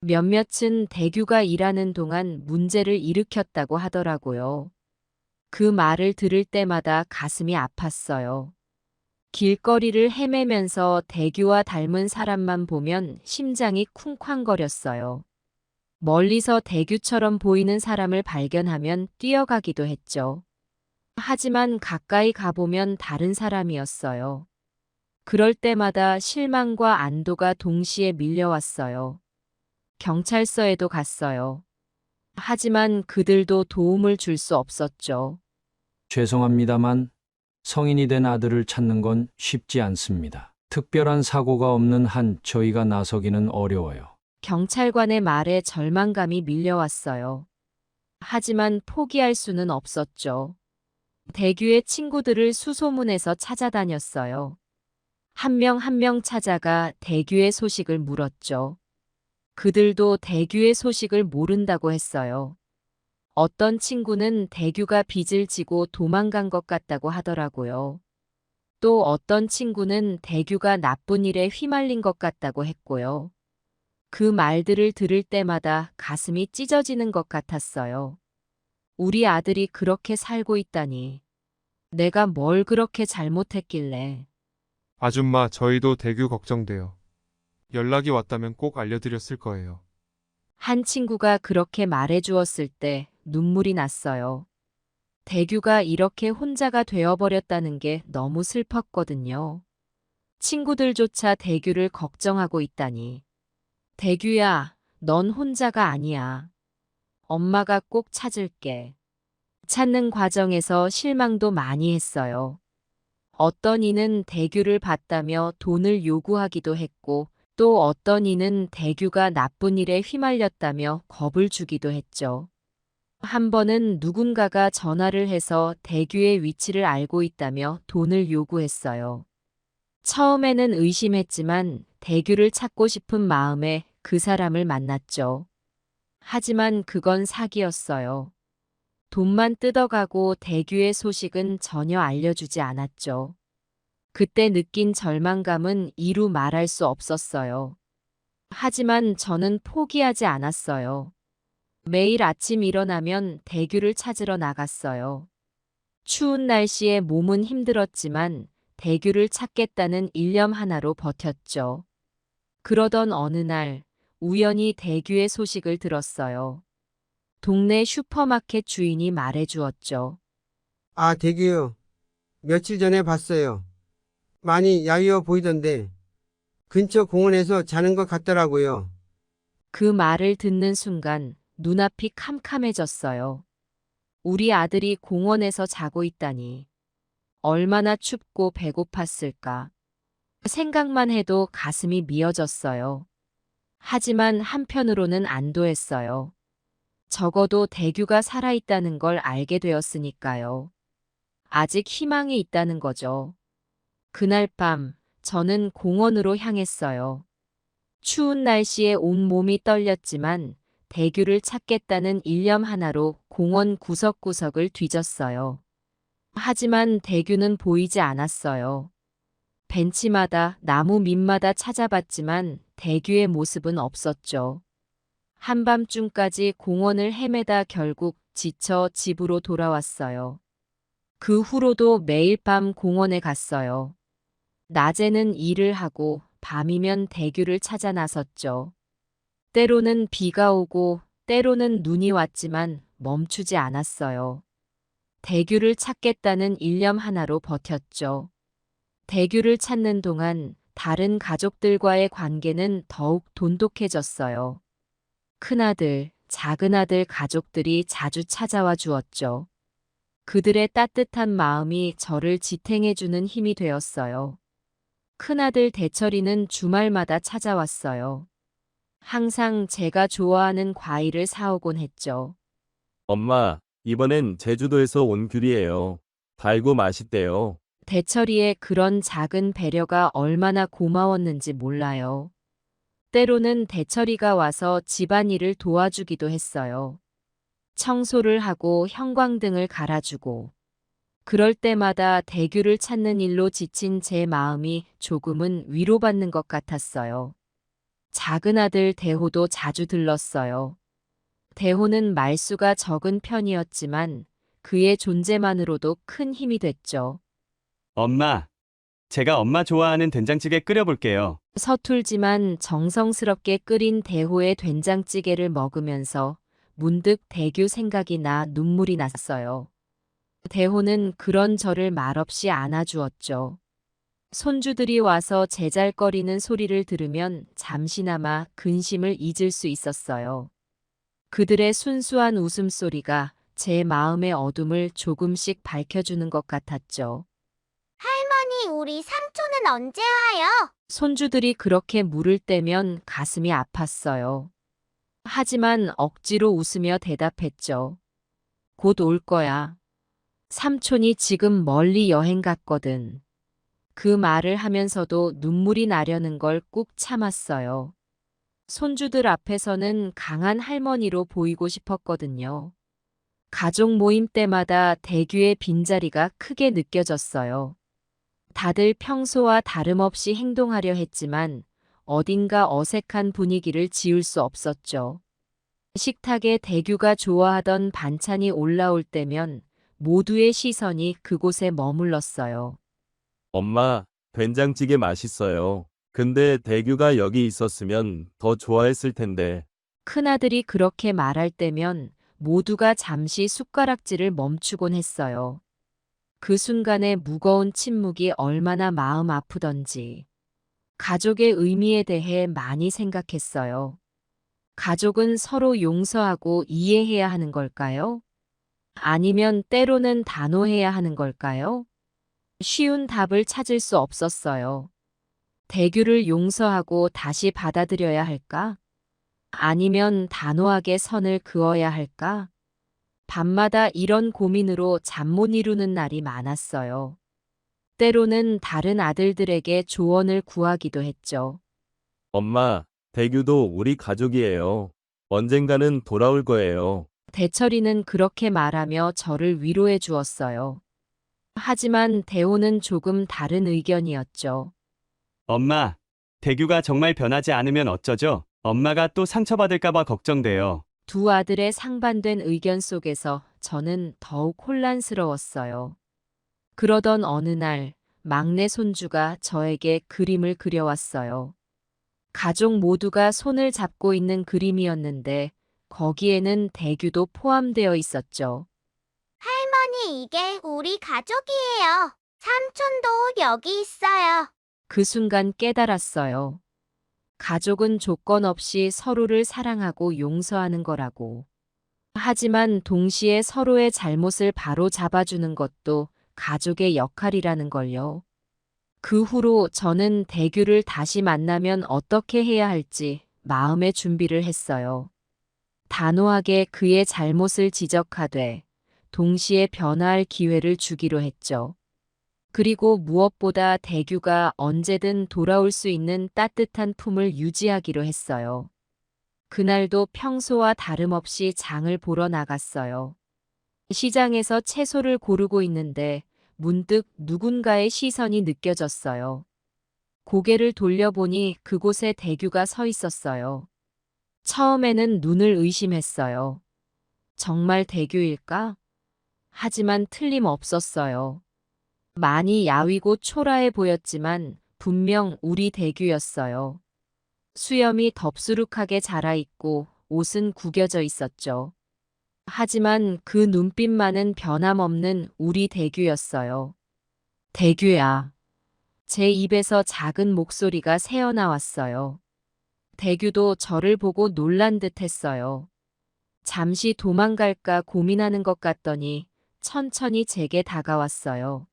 몇몇은 대규가 일하는 동안 문제를 일으켰다고 하더라고요. 그 말을 들을 때마다 가슴이 아팠어요. 길거리를 헤매면서 대규와 닮은 사람만 보면 심장이 쿵쾅거렸어요. 멀리서 대규처럼 보이는 사람을 발견하면 뛰어가기도 했죠. 하지만 가까이 가보면 다른 사람이었어요. 그럴 때마다 실망과 안도가 동시에 밀려왔어요. 경찰서에도 갔어요. 하지만 그들도 도움을 줄 수 없었죠.
죄송합니다만 성인이 된 아들을 찾는 건 쉽지 않습니다. 특별한 사고가 없는 한 저희가 나서기는 어려워요.
경찰관의 말에 절망감이 밀려왔어요. 하지만 포기할 수는 없었죠. 대규의 친구들을 수소문해서 찾아다녔어요. 한 명 한 명 찾아가 대규의 소식을 물었죠. 그들도 대규의 소식을 모른다고 했어요. 어떤 친구는 대규가 빚을 지고 도망간 것 같다고 하더라고요. 또 어떤 친구는 대규가 나쁜 일에 휘말린 것 같다고 했고요. 그 말들을 들을 때마다 가슴이 찢어지는 것 같았어요. 우리 아들이 그렇게 살고 있다니. 내가 뭘 그렇게 잘못했길래.
아줌마, 저희도 대규 걱정돼요. 연락이 왔다면 꼭 알려드렸을 거예요.
한 친구가 그렇게 말해 주었을 때 눈물이 났어요. 대규가 이렇게 혼자가 되어버렸다는 게 너무 슬펐거든요. 친구들조차 대규를 걱정하고 있다니. 대규야, 넌 혼자가 아니야. 엄마가 꼭 찾을게. 찾는 과정에서 실망도 많이 했어요. 어떤 이는 대규를 봤다며 돈을 요구하기도 했고, 또 어떤 이는 대규가 나쁜 일에 휘말렸다며 겁을 주기도 했죠. 한 번은 누군가가 전화를 해서 대규의 위치를 알고 있다며 돈을 요구했어요. 처음에는 의심했지만 대규를 찾고 싶은 마음에 그 사람을 만났죠. 하지만 그건 사기였어요. 돈만 뜯어가고 대규의 소식은 전혀 알려주지 않았죠. 그때 느낀 절망감은 이루 말할 수 없었어요. 하지만 저는 포기하지 않았어요. 매일 아침 일어나면 대규를 찾으러 나갔어요. 추운 날씨에 몸은 힘들었지만 대규를 찾겠다는 일념 하나로 버텼죠. 그러던 어느 날 우연히 대규의 소식을 들었어요. 동네 슈퍼마켓 주인이 말해 주었죠.
아, 대규요. 며칠 전에 봤어요. 많이 야위어 보이던데 근처 공원에서 자는 것 같더라고요.
그 말을 듣는 순간 눈앞이 캄캄해졌어요. 우리 아들이 공원에서 자고 있다니. 얼마나 춥고 배고팠을까. 생각만 해도 가슴이 미어졌어요. 하지만 한편으로는 안도했어요. 적어도 대규가 살아있다는 걸 알게 되었으니까요. 아직 희망이 있다는 거죠. 그날 밤 저는 공원으로 향했어요. 추운 날씨에 온몸이 떨렸지만 대규를 찾겠다는 일념 하나로 공원 구석구석을 뒤졌어요. 하지만 대규는 보이지 않았어요. 벤치마다 나무 밑마다 찾아봤지만 대규의 모습은 없었죠. 한밤중까지 공원을 헤매다 결국 지쳐 집으로 돌아왔어요. 그 후로도 매일 밤 공원에 갔어요. 낮에는 일을 하고 밤이면 대규를 찾아 나섰죠. 때로는 비가 오고 때로는 눈이 왔지만 멈추지 않았어요. 대규를 찾겠다는 일념 하나로 버텼죠. 대규를 찾는 동안 다른 가족들과의 관계는 더욱 돈독해졌어요. 큰아들, 작은아들 가족들이 자주 찾아와 주었죠. 그들의 따뜻한 마음이 저를 지탱해주는 힘이 되었어요. 큰아들 대철이는 주말마다 찾아왔어요. 항상 제가 좋아하는 과일을 사오곤 했죠.
엄마, 이번엔 제주도에서 온 귤이에요. 달고 맛있대요.
대철이의 그런 작은 배려가 얼마나 고마웠는지 몰라요. 때로는 대철이가 와서 집안일을 도와주기도 했어요. 청소를 하고 형광등을 갈아주고. 그럴 때마다 대규를 찾는 일로 지친 제 마음이 조금은 위로받는 것 같았어요. 작은 아들 대호도 자주 들렀어요. 대호는 말수가 적은 편이었지만 그의 존재만으로도 큰 힘이 됐죠.
엄마, 제가 엄마 좋아하는 된장찌개 끓여볼게요.
서툴지만 정성스럽게 끓인 대호의 된장찌개를 먹으면서 문득 대규 생각이 나 눈물이 났어요. 대호는 그런 저를 말없이 안아주었죠. 손주들이 와서 제잘거리는 소리를 들으면 잠시나마 근심을 잊을 수 있었어요. 그들의 순수한 웃음소리가 제 마음의 어둠을 조금씩 밝혀주는 것 같았죠.
할머니, 우리 삼촌은 언제 와요?
손주들이 그렇게 물을 떼면 가슴이 아팠어요. 하지만 억지로 웃으며 대답했죠. 곧 올 거야. 삼촌이 지금 멀리 여행 갔거든. 그 말을 하면서도 눈물이 나려는 걸 꾹 참았어요. 손주들 앞에서는 강한 할머니로 보이고 싶었거든요. 가족 모임 때마다 대규의 빈자리가 크게 느껴졌어요. 다들 평소와 다름없이 행동하려 했지만 어딘가 어색한 분위기를 지울 수 없었죠. 식탁에 대규가 좋아하던 반찬이 올라올 때면 모두의 시선이 그곳에 머물렀어요.
엄마, 된장찌개 맛있어요. 근데 대규가 여기 있었으면 더 좋아했을 텐데.
큰아들이 그렇게 말할 때면 모두가 잠시 숟가락질을 멈추곤 했어요. 그 순간의 무거운 침묵이 얼마나 마음 아프던지. 가족의 의미에 대해 많이 생각했어요. 가족은 서로 용서하고 이해해야 하는 걸까요? 아니면 때로는 단호해야 하는 걸까요? 쉬운 답을 찾을 수 없었어요. 대규를 용서하고 다시 받아들여야 할까? 아니면 단호하게 선을 그어야 할까? 밤마다 이런 고민으로 잠 못 이루는 날이 많았어요. 때로는 다른 아들들에게 조언을 구하기도 했죠.
엄마, 대규도 우리 가족이에요. 언젠가는 돌아올 거예요.
대철이는 그렇게 말하며 저를 위로해 주었어요. 하지만 대호는 조금 다른 의견이었죠.
엄마, 대규가 정말 변하지 않으면 어쩌죠? 엄마가 또 상처받을까봐 걱정돼요.
두 아들의 상반된 의견 속에서 저는 더욱 혼란스러웠어요. 그러던 어느 날 막내 손주가 저에게 그림을 그려왔어요. 가족 모두가 손을 잡고 있는 그림이었는데 거기에는 대규도 포함되어 있었죠.
할머니, 이게 우리 가족이에요. 삼촌도 여기 있어요.
그 순간 깨달았어요. 가족은 조건 없이 서로를 사랑하고 용서하는 거라고. 하지만 동시에 서로의 잘못을 바로 잡아주는 것도 가족의 역할이라는 걸요. 그 후로 저는 대규를 다시 만나면 어떻게 해야 할지 마음의 준비를 했어요. 단호하게 그의 잘못을 지적하되 동시에 변화할 기회를 주기로 했죠. 그리고 무엇보다 대규가 언제든 돌아올 수 있는 따뜻한 품을 유지하기로 했어요. 그날도 평소와 다름없이 장을 보러 나갔어요. 시장에서 채소를 고르고 있는데 문득 누군가의 시선이 느껴졌어요. 고개를 돌려보니 그곳에 대규가 서 있었어요. 처음에는 눈을 의심했어요. 정말 대규일까? 하지만 틀림없었어요. 많이 야위고 초라해 보였지만 분명 우리 대규였어요. 수염이 덥수룩하게 자라있고 옷은 구겨져 있었죠. 하지만 그 눈빛만은 변함없는 우리 대규였어요. 대규야. 제 입에서 작은 목소리가 새어나왔어요. 대규도 저를 보고 놀란 듯 했어요. 잠시 도망갈까 고민하는 것 같더니 천천히 제게 다가왔어요.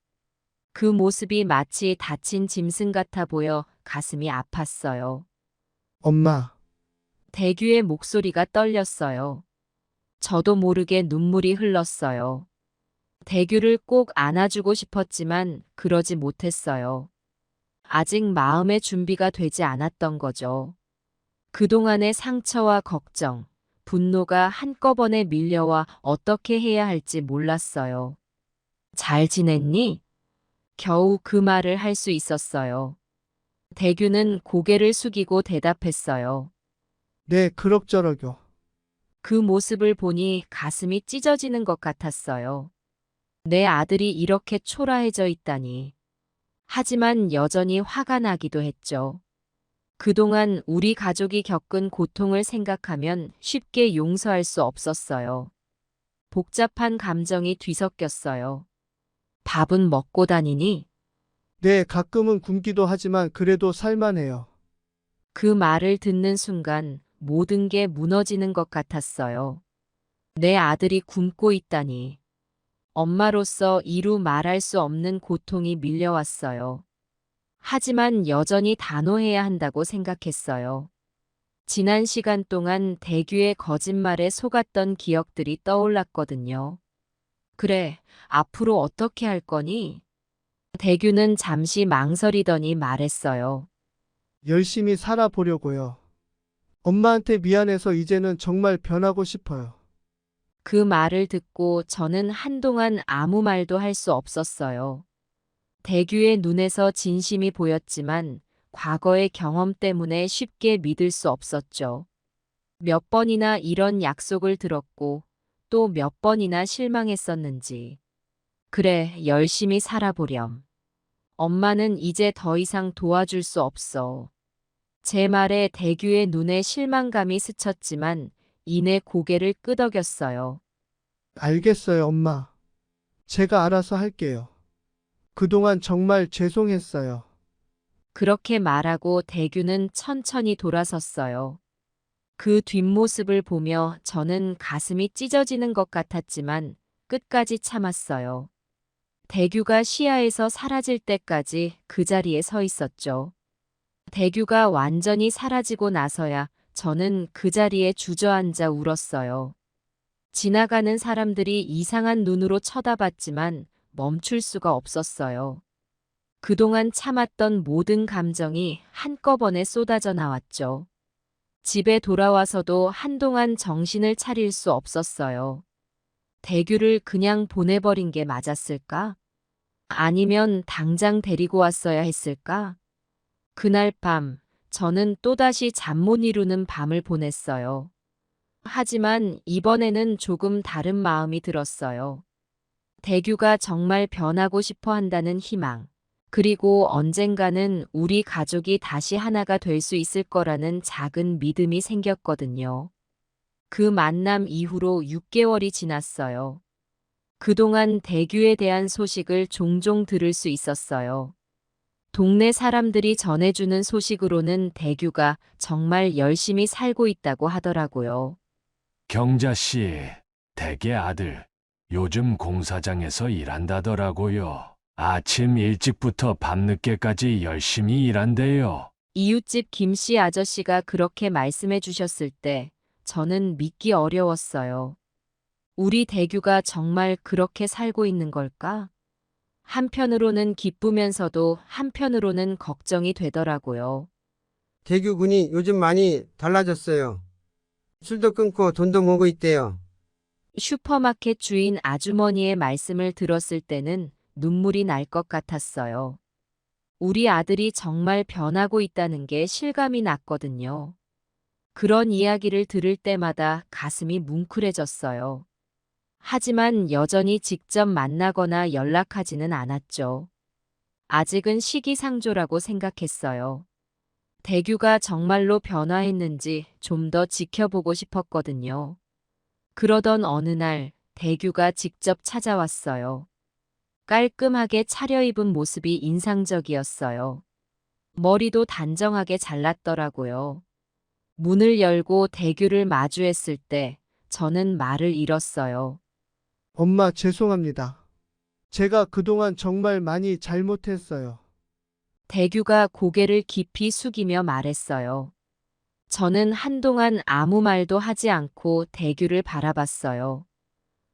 그 모습이 마치 다친 짐승 같아 보여 가슴이 아팠어요.
엄마,
대규의 목소리가 떨렸어요. 저도 모르게 눈물이 흘렀어요. 대규를 꼭 안아주고 싶었지만 그러지 못했어요. 아직 마음의 준비가 되지 않았던 거죠. 그동안의 상처와 걱정, 분노가 한꺼번에 밀려와 어떻게 해야 할지 몰랐어요. 잘 지냈니? 겨우 그 말을 할 수 있었어요. 대규는 고개를 숙이고 대답했어요.
네, 그럭저럭요.
그 모습을 보니 가슴이 찢어지는 것 같았어요. 내 아들이 이렇게 초라해져 있다니. 하지만 여전히 화가 나기도 했죠. 그동안 우리 가족이 겪은 고통을 생각하면 쉽게 용서할 수 없었어요. 복잡한 감정이 뒤섞였어요. 밥은 먹고 다니니?
네, 가끔은 굶기도 하지만 그래도 살만해요.
그 말을 듣는 순간 모든 게 무너지는 것 같았어요. 내 아들이 굶고 있다니. 엄마로서 이루 말할 수 없는 고통이 밀려왔어요. 하지만 여전히 단호해야 한다고 생각했어요. 지난 시간 동안 대규의 거짓말에 속았던 기억들이 떠올랐거든요. 그래, 앞으로 어떻게 할 거니? 대규는 잠시 망설이더니 말했어요.
열심히 살아보려고요. 엄마한테 미안해서 이제는 정말 변하고 싶어요.
그 말을 듣고 저는 한동안 아무 말도 할 수 없었어요. 대규의 눈에서 진심이 보였지만 과거의 경험 때문에 쉽게 믿을 수 없었죠. 몇 번이나 이런 약속을 들었고 또 몇 번이나 실망했었는지. 그래, 열심히 살아보렴. 엄마는 이제 더 이상 도와줄 수 없어. 제 말에 대규의 눈에 실망감이 스쳤지만 이내 고개를 끄덕였어요.
알겠어요, 엄마. 제가 알아서 할게요. 그동안 정말 죄송했어요.
그렇게 말하고 대규는 천천히 돌아섰어요. 그 뒷모습을 보며 저는 가슴이 찢어지는 것 같았지만 끝까지 참았어요. 대규가 시야에서 사라질 때까지 그 자리에 서 있었죠. 대규가 완전히 사라지고 나서야 저는 그 자리에 주저앉아 울었어요. 지나가는 사람들이 이상한 눈으로 쳐다봤지만 멈출 수가 없었어요. 그동안 참았던 모든 감정이 한꺼번에 쏟아져 나왔죠. 집에 돌아와서도 한동안 정신을 차릴 수 없었어요. 대규를 그냥 보내버린 게 맞았을까? 아니면 당장 데리고 왔어야 했을까? 그날 밤, 저는 또다시 잠 못 이루는 밤을 보냈어요. 하지만 이번에는 조금 다른 마음이 들었어요. 대규가 정말 변하고 싶어 한다는 희망, 그리고 언젠가는 우리 가족이 다시 하나가 될 수 있을 거라는 작은 믿음이 생겼거든요. 그 만남 이후로 6개월이 지났어요. 그동안 대규에 대한 소식을 종종 들을 수 있었어요. 동네 사람들이 전해주는 소식으로는 대규가 정말 열심히 살고 있다고 하더라고요.
경자 씨, 댁의 아들, 요즘 공사장에서 일한다더라고요. 아침 일찍부터 밤늦게까지 열심히 일한대요.
이웃집 김씨 아저씨가 그렇게 말씀해 주셨을 때 저는 믿기 어려웠어요. 우리 대규가 정말 그렇게 살고 있는 걸까? 한편으로는 기쁘면서도 한편으로는 걱정이 되더라고요.
대규 군이 요즘 많이 달라졌어요. 술도 끊고 돈도 모으고 있대요.
슈퍼마켓 주인 아주머니의 말씀을 들었을 때는 눈물이 날 것 같았어요. 우리 아들이 정말 변하고 있다는 게 실감이 났거든요. 그런 이야기를 들을 때마다 가슴이 뭉클해졌어요. 하지만 여전히 직접 만나거나 연락하지는 않았죠. 아직은 시기상조라고 생각했어요. 대규가 정말로 변화했는지 좀 더 지켜보고 싶었거든요. 그러던 어느 날 대규가 직접 찾아왔어요. 깔끔하게 차려입은 모습이 인상적이었어요. 머리도 단정하게 잘랐더라고요. 문을 열고 대규를 마주했을 때 저는 말을 잃었어요.
엄마, 죄송합니다. 제가 그동안 정말 많이 잘못했어요.
대규가 고개를 깊이 숙이며 말했어요. 저는 한동안 아무 말도 하지 않고 대규를 바라봤어요.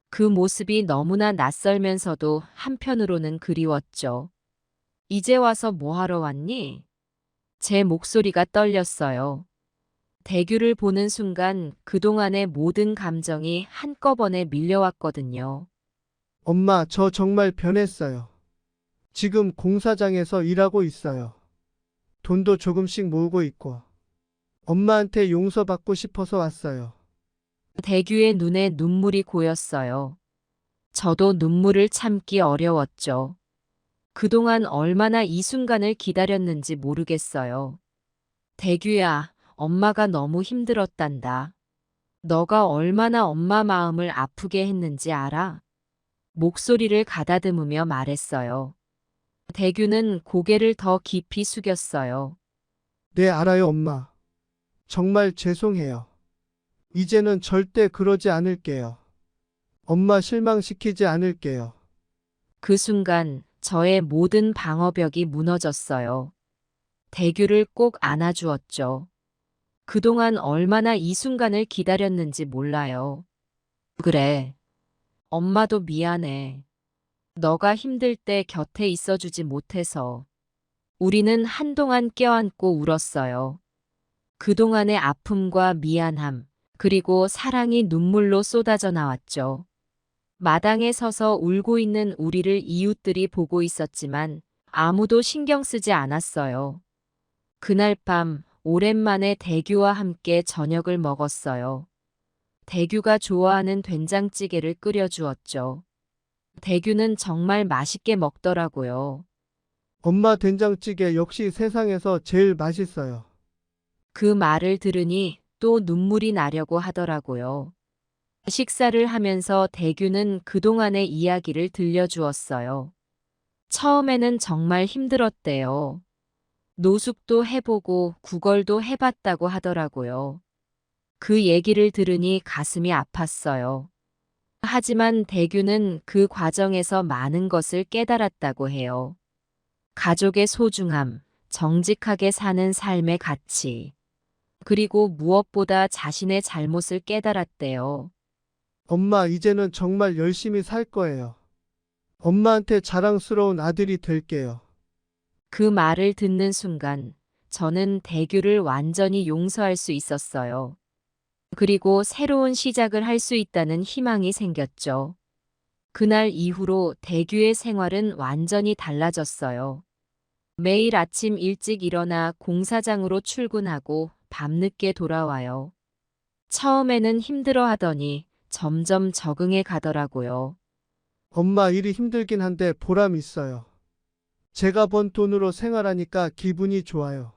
그 모습이 너무나 낯설면서도 한편으로는 그리웠죠. 이제 와서 뭐 하러 왔니? 제 목소리가 떨렸어요. 대규를 보는 순간 그동안의 모든 감정이 한꺼번에 밀려왔거든요.
엄마, 저 정말 변했어요. 지금 공사장에서 일하고 있어요. 돈도 조금씩 모으고 있고. 엄마한테 용서받고 싶어서 왔어요.
대규의 눈에 눈물이 고였어요. 저도 눈물을 참기 어려웠죠. 그동안 얼마나 이 순간을 기다렸는지 모르겠어요. 대규야, 엄마가 너무 힘들었단다. 너가 얼마나 엄마 마음을 아프게 했는지 알아? 목소리를 가다듬으며 말했어요. 대규는 고개를 더 깊이 숙였어요.
네, 알아요, 엄마. 정말 죄송해요. 이제는 절대 그러지 않을게요. 엄마 실망시키지 않을게요.
그 순간 저의 모든 방어벽이 무너졌어요. 대규를 꼭 안아주었죠. 그동안 얼마나 이 순간을 기다렸는지 몰라요. 그래. 엄마도 미안해. 너가 힘들 때 곁에 있어주지 못해서. 우리는 한동안 껴안고 울었어요. 그동안의 아픔과 미안함, 그리고 사랑이 눈물로 쏟아져 나왔죠. 마당에 서서 울고 있는 우리를 이웃들이 보고 있었지만 아무도 신경 쓰지 않았어요. 그날 밤 오랜만에 대규와 함께 저녁을 먹었어요. 대규가 좋아하는 된장찌개를 끓여주었죠. 대규는 정말 맛있게 먹더라고요.
엄마 된장찌개 역시 세상에서 제일 맛있어요.
그 말을 들으니 또 눈물이 나려고 하더라고요. 식사를 하면서 대규는 그동안의 이야기를 들려주었어요. 처음에는 정말 힘들었대요. 노숙도 해보고 구걸도 해봤다고 하더라고요. 그 얘기를 들으니 가슴이 아팠어요. 하지만 대규는 그 과정에서 많은 것을 깨달았다고 해요. 가족의 소중함, 정직하게 사는 삶의 가치, 그리고 무엇보다 자신의 잘못을 깨달았대요.
엄마, 이제는 정말 열심히 살 거예요. 엄마한테 자랑스러운 아들이 될게요.
그 말을 듣는 순간 저는 대규를 완전히 용서할 수 있었어요. 그리고 새로운 시작을 할 수 있다는 희망이 생겼죠. 그날 이후로 대규의 생활은 완전히 달라졌어요. 매일 아침 일찍 일어나 공사장으로 출근하고 밤늦게 돌아와요. 처음에는 힘들어 하더니 점점 적응해 가더라고요.
엄마, 일이 힘들긴 한데 보람 있어요. 제가 번 돈으로 생활하니까 기분이 좋아요.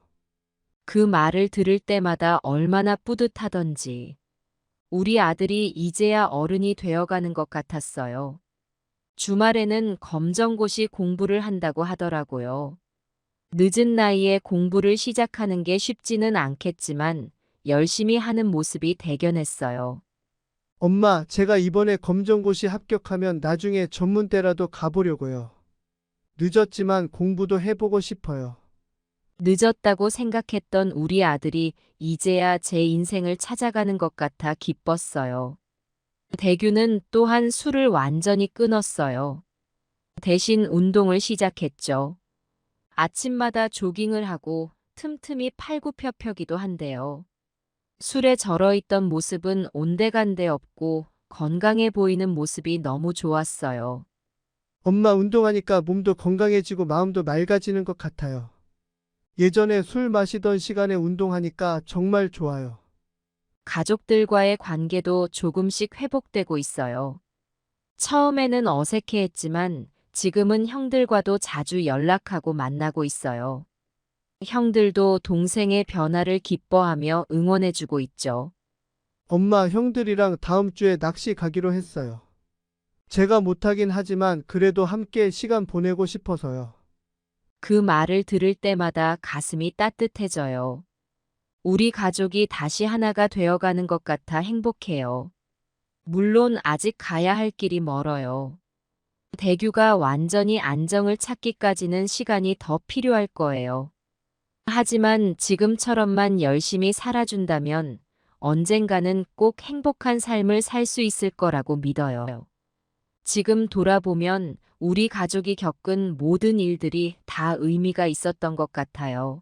그 말을 들을 때마다 얼마나 뿌듯하던지. 우리 아들이 이제야 어른이 되어가는 것 같았어요. 주말에는 검정고시 공부를 한다고 하더라고요. 늦은 나이에 공부를 시작하는 게 쉽지는 않겠지만 열심히 하는 모습이 대견했어요.
엄마, 제가 이번에 검정고시 합격하면 나중에 전문대라도 가보려고요. 늦었지만 공부도 해보고 싶어요.
늦었다고 생각했던 우리 아들이 이제야 제 인생을 찾아가는 것 같아 기뻤어요. 대규는 또한 술을 완전히 끊었어요. 대신 운동을 시작했죠. 아침마다 조깅을 하고 틈틈이 팔굽혀펴기도 한대요. 술에 절어있던 모습은 온데간데 없고 건강해 보이는 모습이 너무 좋았어요.
엄마, 운동하니까 몸도 건강해지고 마음도 맑아지는 것 같아요. 예전에 술 마시던 시간에 운동하니까 정말 좋아요.
가족들과의 관계도 조금씩 회복되고 있어요. 처음에는 어색해했지만 지금은 형들과도 자주 연락하고 만나고 있어요. 형들도 동생의 변화를 기뻐하며 응원해주고 있죠.
엄마, 형들이랑 다음 주에 낚시 가기로 했어요. 제가 못하긴 하지만 그래도 함께 시간 보내고 싶어서요.
그 말을 들을 때마다 가슴이 따뜻해져요. 우리 가족이 다시 하나가 되어가는 것 같아 행복해요. 물론 아직 가야 할 길이 멀어요. 대규가 완전히 안정을 찾기까지는 시간이 더 필요할 거예요. 하지만 지금처럼만 열심히 살아준다면 언젠가는 꼭 행복한 삶을 살 수 있을 거라고 믿어요. 지금 돌아보면 우리 가족이 겪은 모든 일들이 다 의미가 있었던 것 같아요.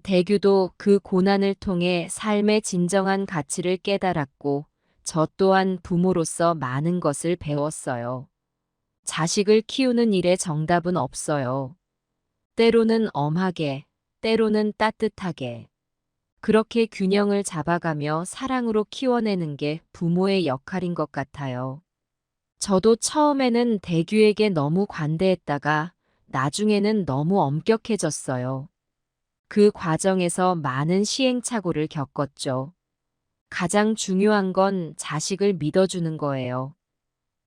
대규도 그 고난을 통해 삶의 진정한 가치를 깨달았고, 저 또한 부모로서 많은 것을 배웠어요. 자식을 키우는 일에 정답은 없어요. 때로는 엄하게, 때로는 따뜻하게. 그렇게 균형을 잡아가며 사랑으로 키워내는 게 부모의 역할인 것 같아요. 저도 처음에는 대규에게 너무 관대했다가 나중에는 너무 엄격해졌어요. 그 과정에서 많은 시행착오를 겪었죠. 가장 중요한 건 자식을 믿어주는 거예요.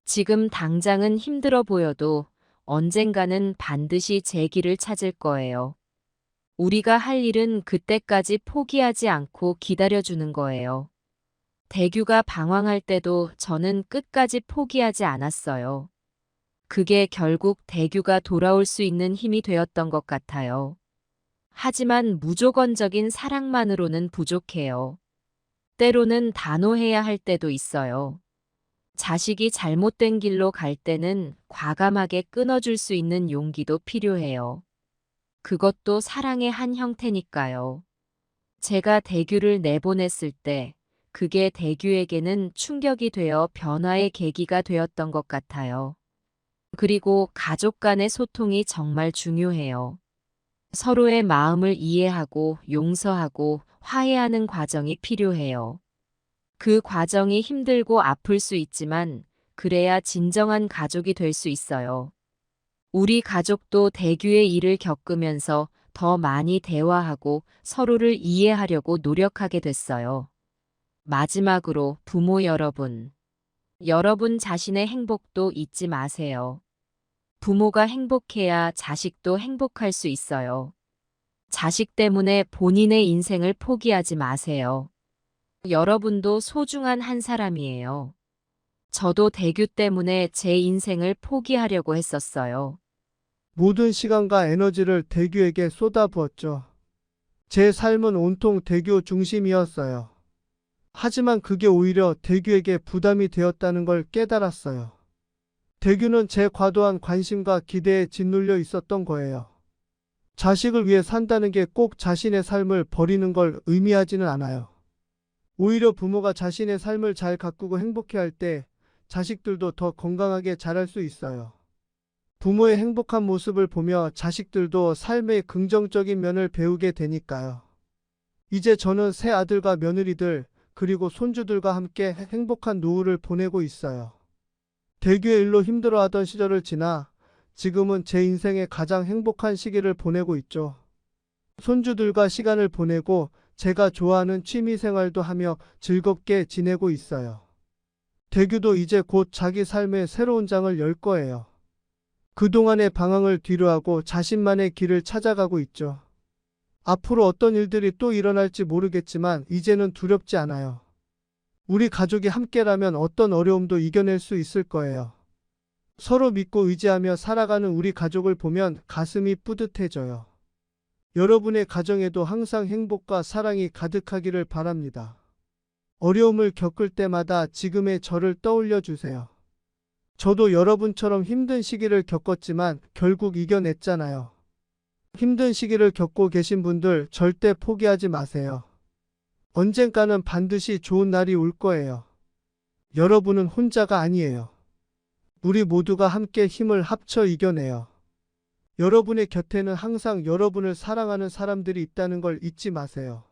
지금 당장은 힘들어 보여도 언젠가는 반드시 제 길을 찾을 거예요. 우리가 할 일은 그때까지 포기하지 않고 기다려주는 거예요. 대규가 방황할 때도 저는 끝까지 포기하지 않았어요. 그게 결국 대규가 돌아올 수 있는 힘이 되었던 것 같아요. 하지만 무조건적인 사랑만으로는 부족해요. 때로는 단호해야 할 때도 있어요. 자식이 잘못된 길로 갈 때는 과감하게 끊어줄 수 있는 용기도 필요해요. 그것도 사랑의 한 형태니까요. 제가 대규를 내보냈을 때 그게 대규에게는 충격이 되어 변화의 계기가 되었던 것 같아요. 그리고 가족 간의 소통이 정말 중요해요. 서로의 마음을 이해하고 용서하고 화해하는 과정이 필요해요. 그 과정이 힘들고 아플 수 있지만 그래야 진정한 가족이 될 수 있어요. 우리 가족도 대규의 일을 겪으면서 더 많이 대화하고 서로를 이해하려고 노력하게 됐어요. 마지막으로 부모 여러분, 여러분 자신의 행복도 잊지 마세요. 부모가 행복해야 자식도 행복할 수 있어요. 자식 때문에 본인의 인생을 포기하지 마세요. 여러분도 소중한 한 사람이에요. 저도 대규 때문에 제 인생을 포기하려고 했었어요.
모든 시간과 에너지를 대규에게 쏟아부었죠. 제 삶은 온통 대규 중심이었어요. 하지만 그게 오히려 대규에게 부담이 되었다는 걸 깨달았어요. 대규는 제 과도한 관심과 기대에 짓눌려 있었던 거예요. 자식을 위해 산다는 게 꼭 자신의 삶을 버리는 걸 의미하지는 않아요. 오히려 부모가 자신의 삶을 잘 가꾸고 행복해할 때 자식들도 더 건강하게 자랄 수 있어요. 부모의 행복한 모습을 보며 자식들도 삶의 긍정적인 면을 배우게 되니까요. 이제 저는 새 아들과 며느리들 그리고 손주들과 함께 행복한 노후를 보내고 있어요. 대규의 일로 힘들어하던 시절을 지나 지금은 제 인생의 가장 행복한 시기를 보내고 있죠. 손주들과 시간을 보내고 제가 좋아하는 취미 생활도 하며 즐겁게 지내고 있어요. 대규도 이제 곧 자기 삶의 새로운 장을 열 거예요. 그동안의 방황을 뒤로하고 자신만의 길을 찾아가고 있죠. 앞으로 어떤 일들이 또 일어날지 모르겠지만 이제는 두렵지 않아요. 우리 가족이 함께라면 어떤 어려움도 이겨낼 수 있을 거예요. 서로 믿고 의지하며 살아가는 우리 가족을 보면 가슴이 뿌듯해져요. 여러분의 가정에도 항상 행복과 사랑이 가득하기를 바랍니다. 어려움을 겪을 때마다 지금의 저를 떠올려 주세요. 저도 여러분처럼 힘든 시기를 겪었지만 결국 이겨냈잖아요. 힘든 시기를 겪고 계신 분들 절대 포기하지 마세요. 언젠가는 반드시 좋은 날이 올 거예요. 여러분은 혼자가 아니에요. 우리 모두가 함께 힘을 합쳐 이겨내요. 여러분의 곁에는 항상 여러분을 사랑하는 사람들이 있다는 걸 잊지 마세요.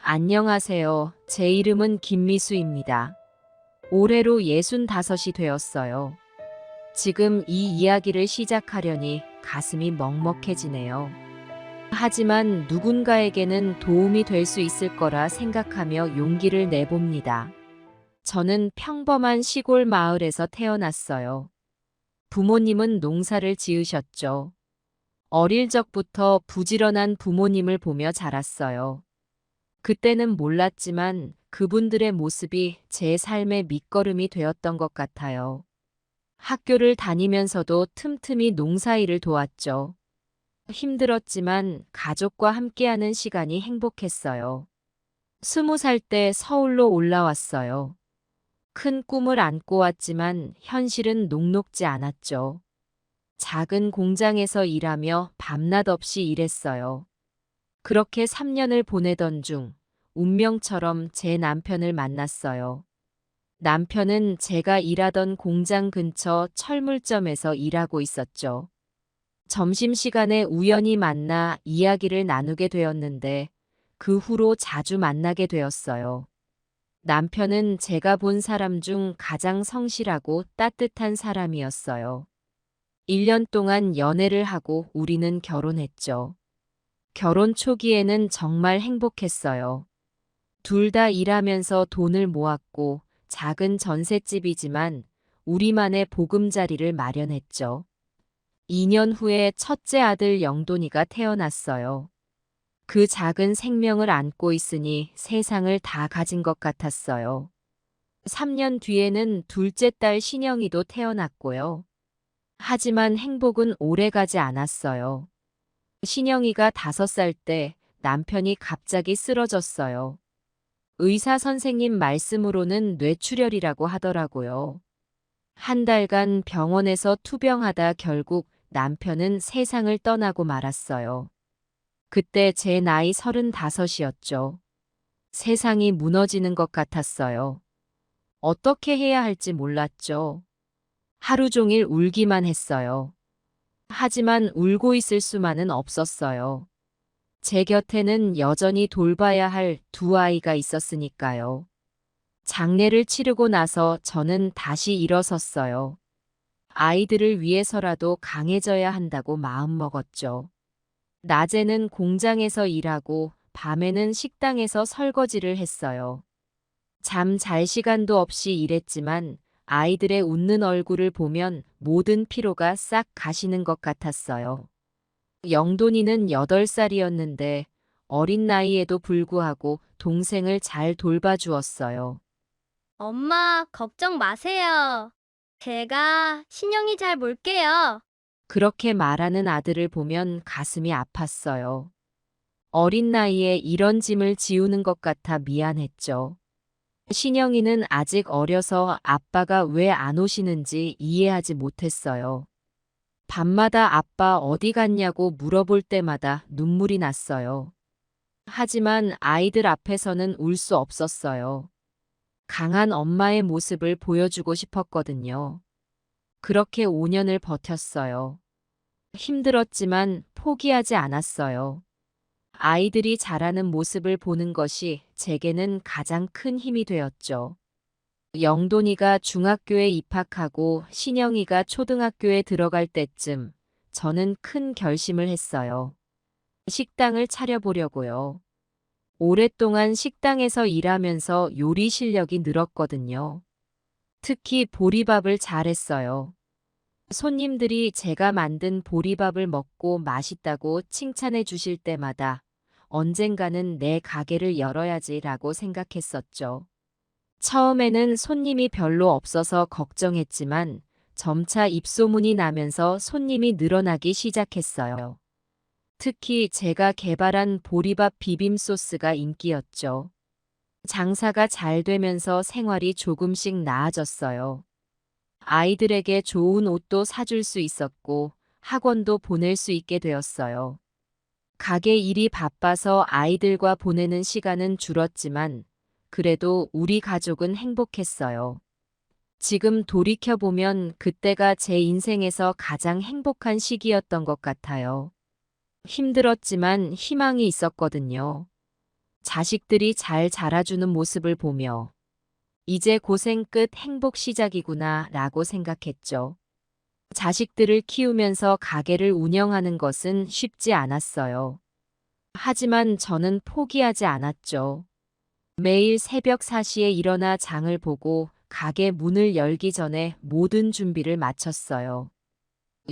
안녕하세요. 제 이름은 김미수입니다. 올해로 65이 되었어요. 지금 이 이야기를 시작하려니 가슴이 먹먹해지네요. 하지만 누군가에게는 도움이 될 수 있을 거라 생각하며 용기를 내봅니다. 저는 평범한 시골 마을에서 태어났어요. 부모님은 농사를 지으셨죠. 어릴 적부터 부지런한 부모님을 보며 자랐어요. 그때는 몰랐지만 그분들의 모습이 제 삶의 밑거름이 되었던 것 같아요. 학교를 다니면서도 틈틈이 농사일을 도왔죠. 힘들었지만 가족과 함께하는 시간이 행복했어요. 20살 때 서울로 올라왔어요. 큰 꿈을 안고 왔지만 현실은 녹록지 않았죠. 작은 공장에서 일하며 밤낮 없이 일했어요. 그렇게 3년을 보내던 중 운명처럼 제 남편을 만났어요. 남편은 제가 일하던 공장 근처 철물점에서 일하고 있었죠. 점심시간에 우연히 만나 이야기를 나누게 되었는데 그 후로 자주 만나게 되었어요. 남편은 제가 본 사람 중 가장 성실하고 따뜻한 사람이었어요. 1년 동안 연애를 하고 우리는 결혼했죠. 결혼 초기에는 정말 행복했어요. 둘 다 일하면서 돈을 모았고 작은 전셋집이지만 우리만의 보금자리를 마련했죠. 2년 후에 첫째 아들 영돈이가 태어났어요. 그 작은 생명을 안고 있으니 세상을 다 가진 것 같았어요. 3년 뒤에는 둘째 딸 신영이도 태어났고요. 하지만 행복은 오래가지 않았어요. 신영이가 5살 때 남편이 갑자기 쓰러졌어요. 의사 선생님 말씀으로는 뇌출혈이라고 하더라고요. 한 달간 병원에서 투병하다 결국 남편은 세상을 떠나고 말았어요. 그때 제 나이 35이었죠. 세상이 무너지는 것 같았어요. 어떻게 해야 할지 몰랐죠. 하루 종일 울기만 했어요. 하지만 울고 있을 수만은 없었어요. 제 곁에는 여전히 돌봐야 할 2아이가 있었으니까요. 장례를 치르고 나서 저는 다시 일어섰어요. 아이들을 위해서라도 강해져야 한다고 마음먹었죠. 낮에는 공장에서 일하고 밤에는 식당에서 설거지를 했어요. 잠 잘 시간도 없이 일했지만 아이들의 웃는 얼굴을 보면 모든 피로가 싹 가시는 것 같았어요. 영돈이는 8살이었는데 어린 나이에도 불구하고 동생을 잘 돌봐주었어요.
엄마, 걱정 마세요. 제가 신영이 잘 볼게요.
그렇게 말하는 아들을 보면 가슴이 아팠어요. 어린 나이에 이런 짐을 지우는 것 같아 미안했죠. 신영이는 아직 어려서 아빠가 왜 안 오시는지 이해하지 못했어요. 밤마다 아빠 어디 갔냐고 물어볼 때마다 눈물이 났어요. 하지만 아이들 앞에서는 울 수 없었어요. 강한 엄마의 모습을 보여주고 싶었거든요. 그렇게 5년을 버텼어요. 힘들었지만 포기하지 않았어요. 아이들이 자라는 모습을 보는 것이 제게는 가장 큰 힘이 되었죠. 영돈이가 중학교에 입학하고 신영이가 초등학교에 들어갈 때쯤 저는 큰 결심을 했어요. 식당을 차려보려고요. 오랫동안 식당에서 일하면서 요리 실력이 늘었거든요. 특히 보리밥을 잘했어요. 손님들이 제가 만든 보리밥을 먹고 맛있다고 칭찬해 주실 때마다 언젠가는 내 가게를 열어야지라고 생각했었죠. 처음에는 손님이 별로 없어서 걱정했지만 점차 입소문이 나면서 손님이 늘어나기 시작했어요. 특히 제가 개발한 보리밥 비빔 소스가 인기였죠. 장사가 잘 되면서 생활이 조금씩 나아졌어요. 아이들에게 좋은 옷도 사줄 수 있었고 학원도 보낼 수 있게 되었어요. 가게 일이 바빠서 아이들과 보내는 시간은 줄었지만 그래도 우리 가족은 행복했어요. 지금 돌이켜보면 그때가 제 인생에서 가장 행복한 시기였던 것 같아요. 힘들었지만 희망이 있었거든요. 자식들이 잘 자라주는 모습을 보며 이제 고생 끝 행복 시작이구나 라고 생각했죠. 자식들을 키우면서 가게를 운영하는 것은 쉽지 않았어요. 하지만 저는 포기하지 않았죠. 매일 새벽 4시에 일어나 장을 보고 가게 문을 열기 전에 모든 준비를 마쳤어요.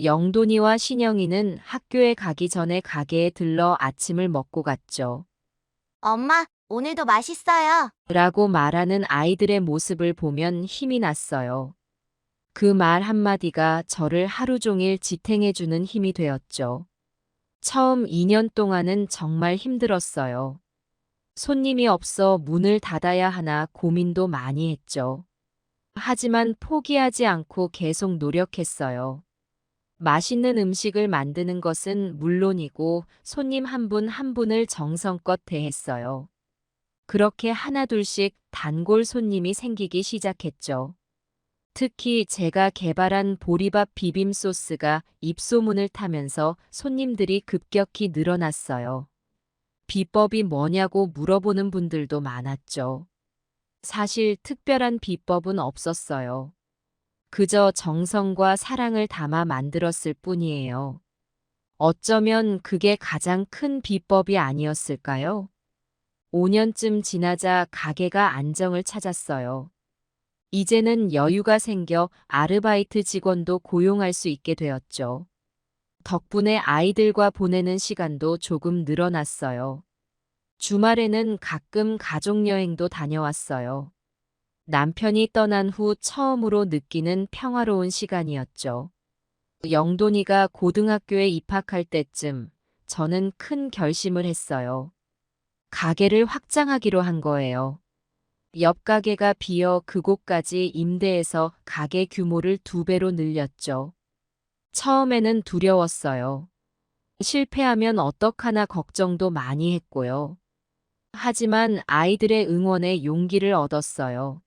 영돈이와 신영이는 학교에 가기 전에 가게에 들러 아침을 먹고 갔죠.
엄마, 오늘도 맛있어요.
라고 말하는 아이들의 모습을 보면 힘이 났어요. 그 말 한마디가 저를 하루 종일 지탱해주는 힘이 되었죠. 처음 2년 동안은 정말 힘들었어요. 손님이 없어 문을 닫아야 하나 고민도 많이 했죠. 하지만 포기하지 않고 계속 노력했어요. 맛있는 음식을 만드는 것은 물론이고 손님 한 분 한 분을 정성껏 대했어요. 그렇게 하나둘씩 단골 손님이 생기기 시작했죠. 특히 제가 개발한 보리밥 비빔 소스가 입소문을 타면서 손님들이 급격히 늘어났어요. 비법이 뭐냐고 물어보는 분들도 많았죠. 사실 특별한 비법은 없었어요. 그저 정성과 사랑을 담아 만들었을 뿐이에요. 어쩌면 그게 가장 큰 비법이 아니었을까요? 5년쯤 지나자 가게가 안정을 찾았어요. 이제는 여유가 생겨 아르바이트 직원도 고용할 수 있게 되었죠. 덕분에 아이들과 보내는 시간도 조금 늘어났어요. 주말에는 가끔 가족여행도 다녀왔어요. 남편이 떠난 후 처음으로 느끼는 평화로운 시간이었죠. 영돈이가 고등학교에 입학할 때쯤 저는 큰 결심을 했어요. 가게를 확장하기로 한 거예요. 옆 가게가 비어 그곳까지 임대해서 가게 규모를 2배로 늘렸죠. 처음에는 두려웠어요. 실패하면 어떡하나 걱정도 많이 했고요. 하지만 아이들의 응원에 용기를 얻었어요.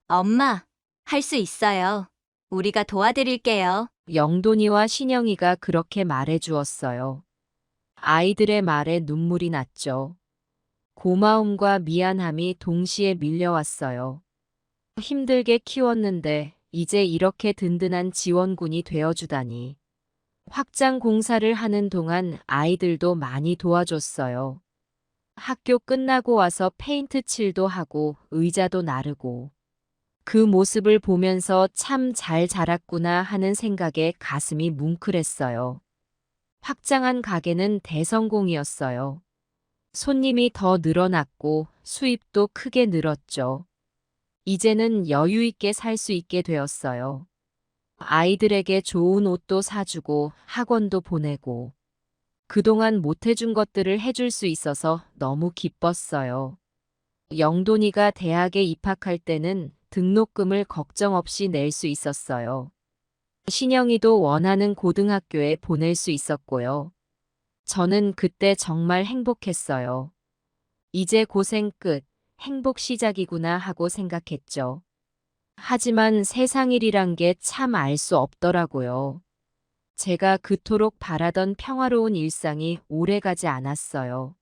엄마, 할 수 있어요. 우리가 도와드릴게요.
영돈이와 신영이가 그렇게 말해주었어요. 아이들의 말에 눈물이 났죠. 고마움과 미안함이 동시에 밀려왔어요. 힘들게 키웠는데 이제 이렇게 든든한 지원군이 되어주다니. 확장 공사를 하는 동안 아이들도 많이 도와줬어요. 학교 끝나고 와서 페인트 칠도 하고 의자도 나르고. 그 모습을 보면서 참 잘 자랐구나 하는 생각에 가슴이 뭉클했어요. 확장한 가게는 대성공이었어요. 손님이 더 늘어났고 수입도 크게 늘었죠. 이제는 여유 있게 살 수 있게 되었어요. 아이들에게 좋은 옷도 사주고 학원도 보내고 그동안 못해준 것들을 해줄 수 있어서 너무 기뻤어요. 영돈이가 대학에 입학할 때는 등록금을 걱정 없이 낼 수 있었어요. 신영이도 원하는 고등학교에 보낼 수 있었고요. 저는 그때 정말 행복했어요. 이제 고생 끝, 행복 시작이구나 하고 생각했죠. 하지만 세상 일이란 게 참 알 수 없더라고요. 제가 그토록 바라던 평화로운 일상이 오래가지 않았어요.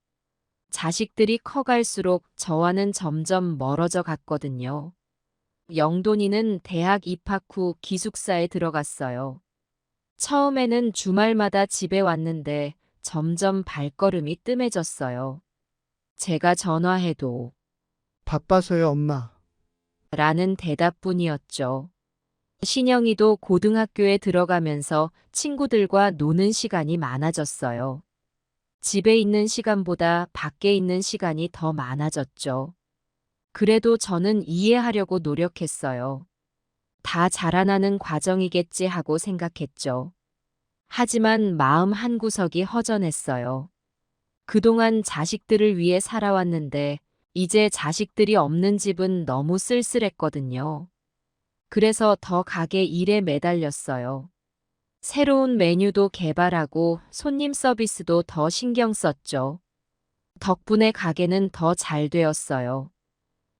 자식들이 커갈수록 저와는 점점 멀어져 갔거든요. 영돈이는 대학 입학 후 기숙사에 들어갔어요. 처음에는 주말마다 집에 왔는데 점점 발걸음이 뜸해졌어요. 제가 전화해도
바빠서요, 엄마.
라는 대답뿐이었죠. 신영이도 고등학교에 들어가면서 친구들과 노는 시간이 많아졌어요. 집에 있는 시간보다 밖에 있는 시간이 더 많아졌죠. 그래도 저는 이해하려고 노력했어요. 다 자라나는 과정이겠지 하고 생각했죠. 하지만 마음 한구석이 허전했어요. 그동안 자식들을 위해 살아왔는데 이제 자식들이 없는 집은 너무 쓸쓸했거든요. 그래서 더 가게 일에 매달렸어요. 새로운 메뉴도 개발하고 손님 서비스도 더 신경 썼죠. 덕분에 가게는 더 잘 되었어요.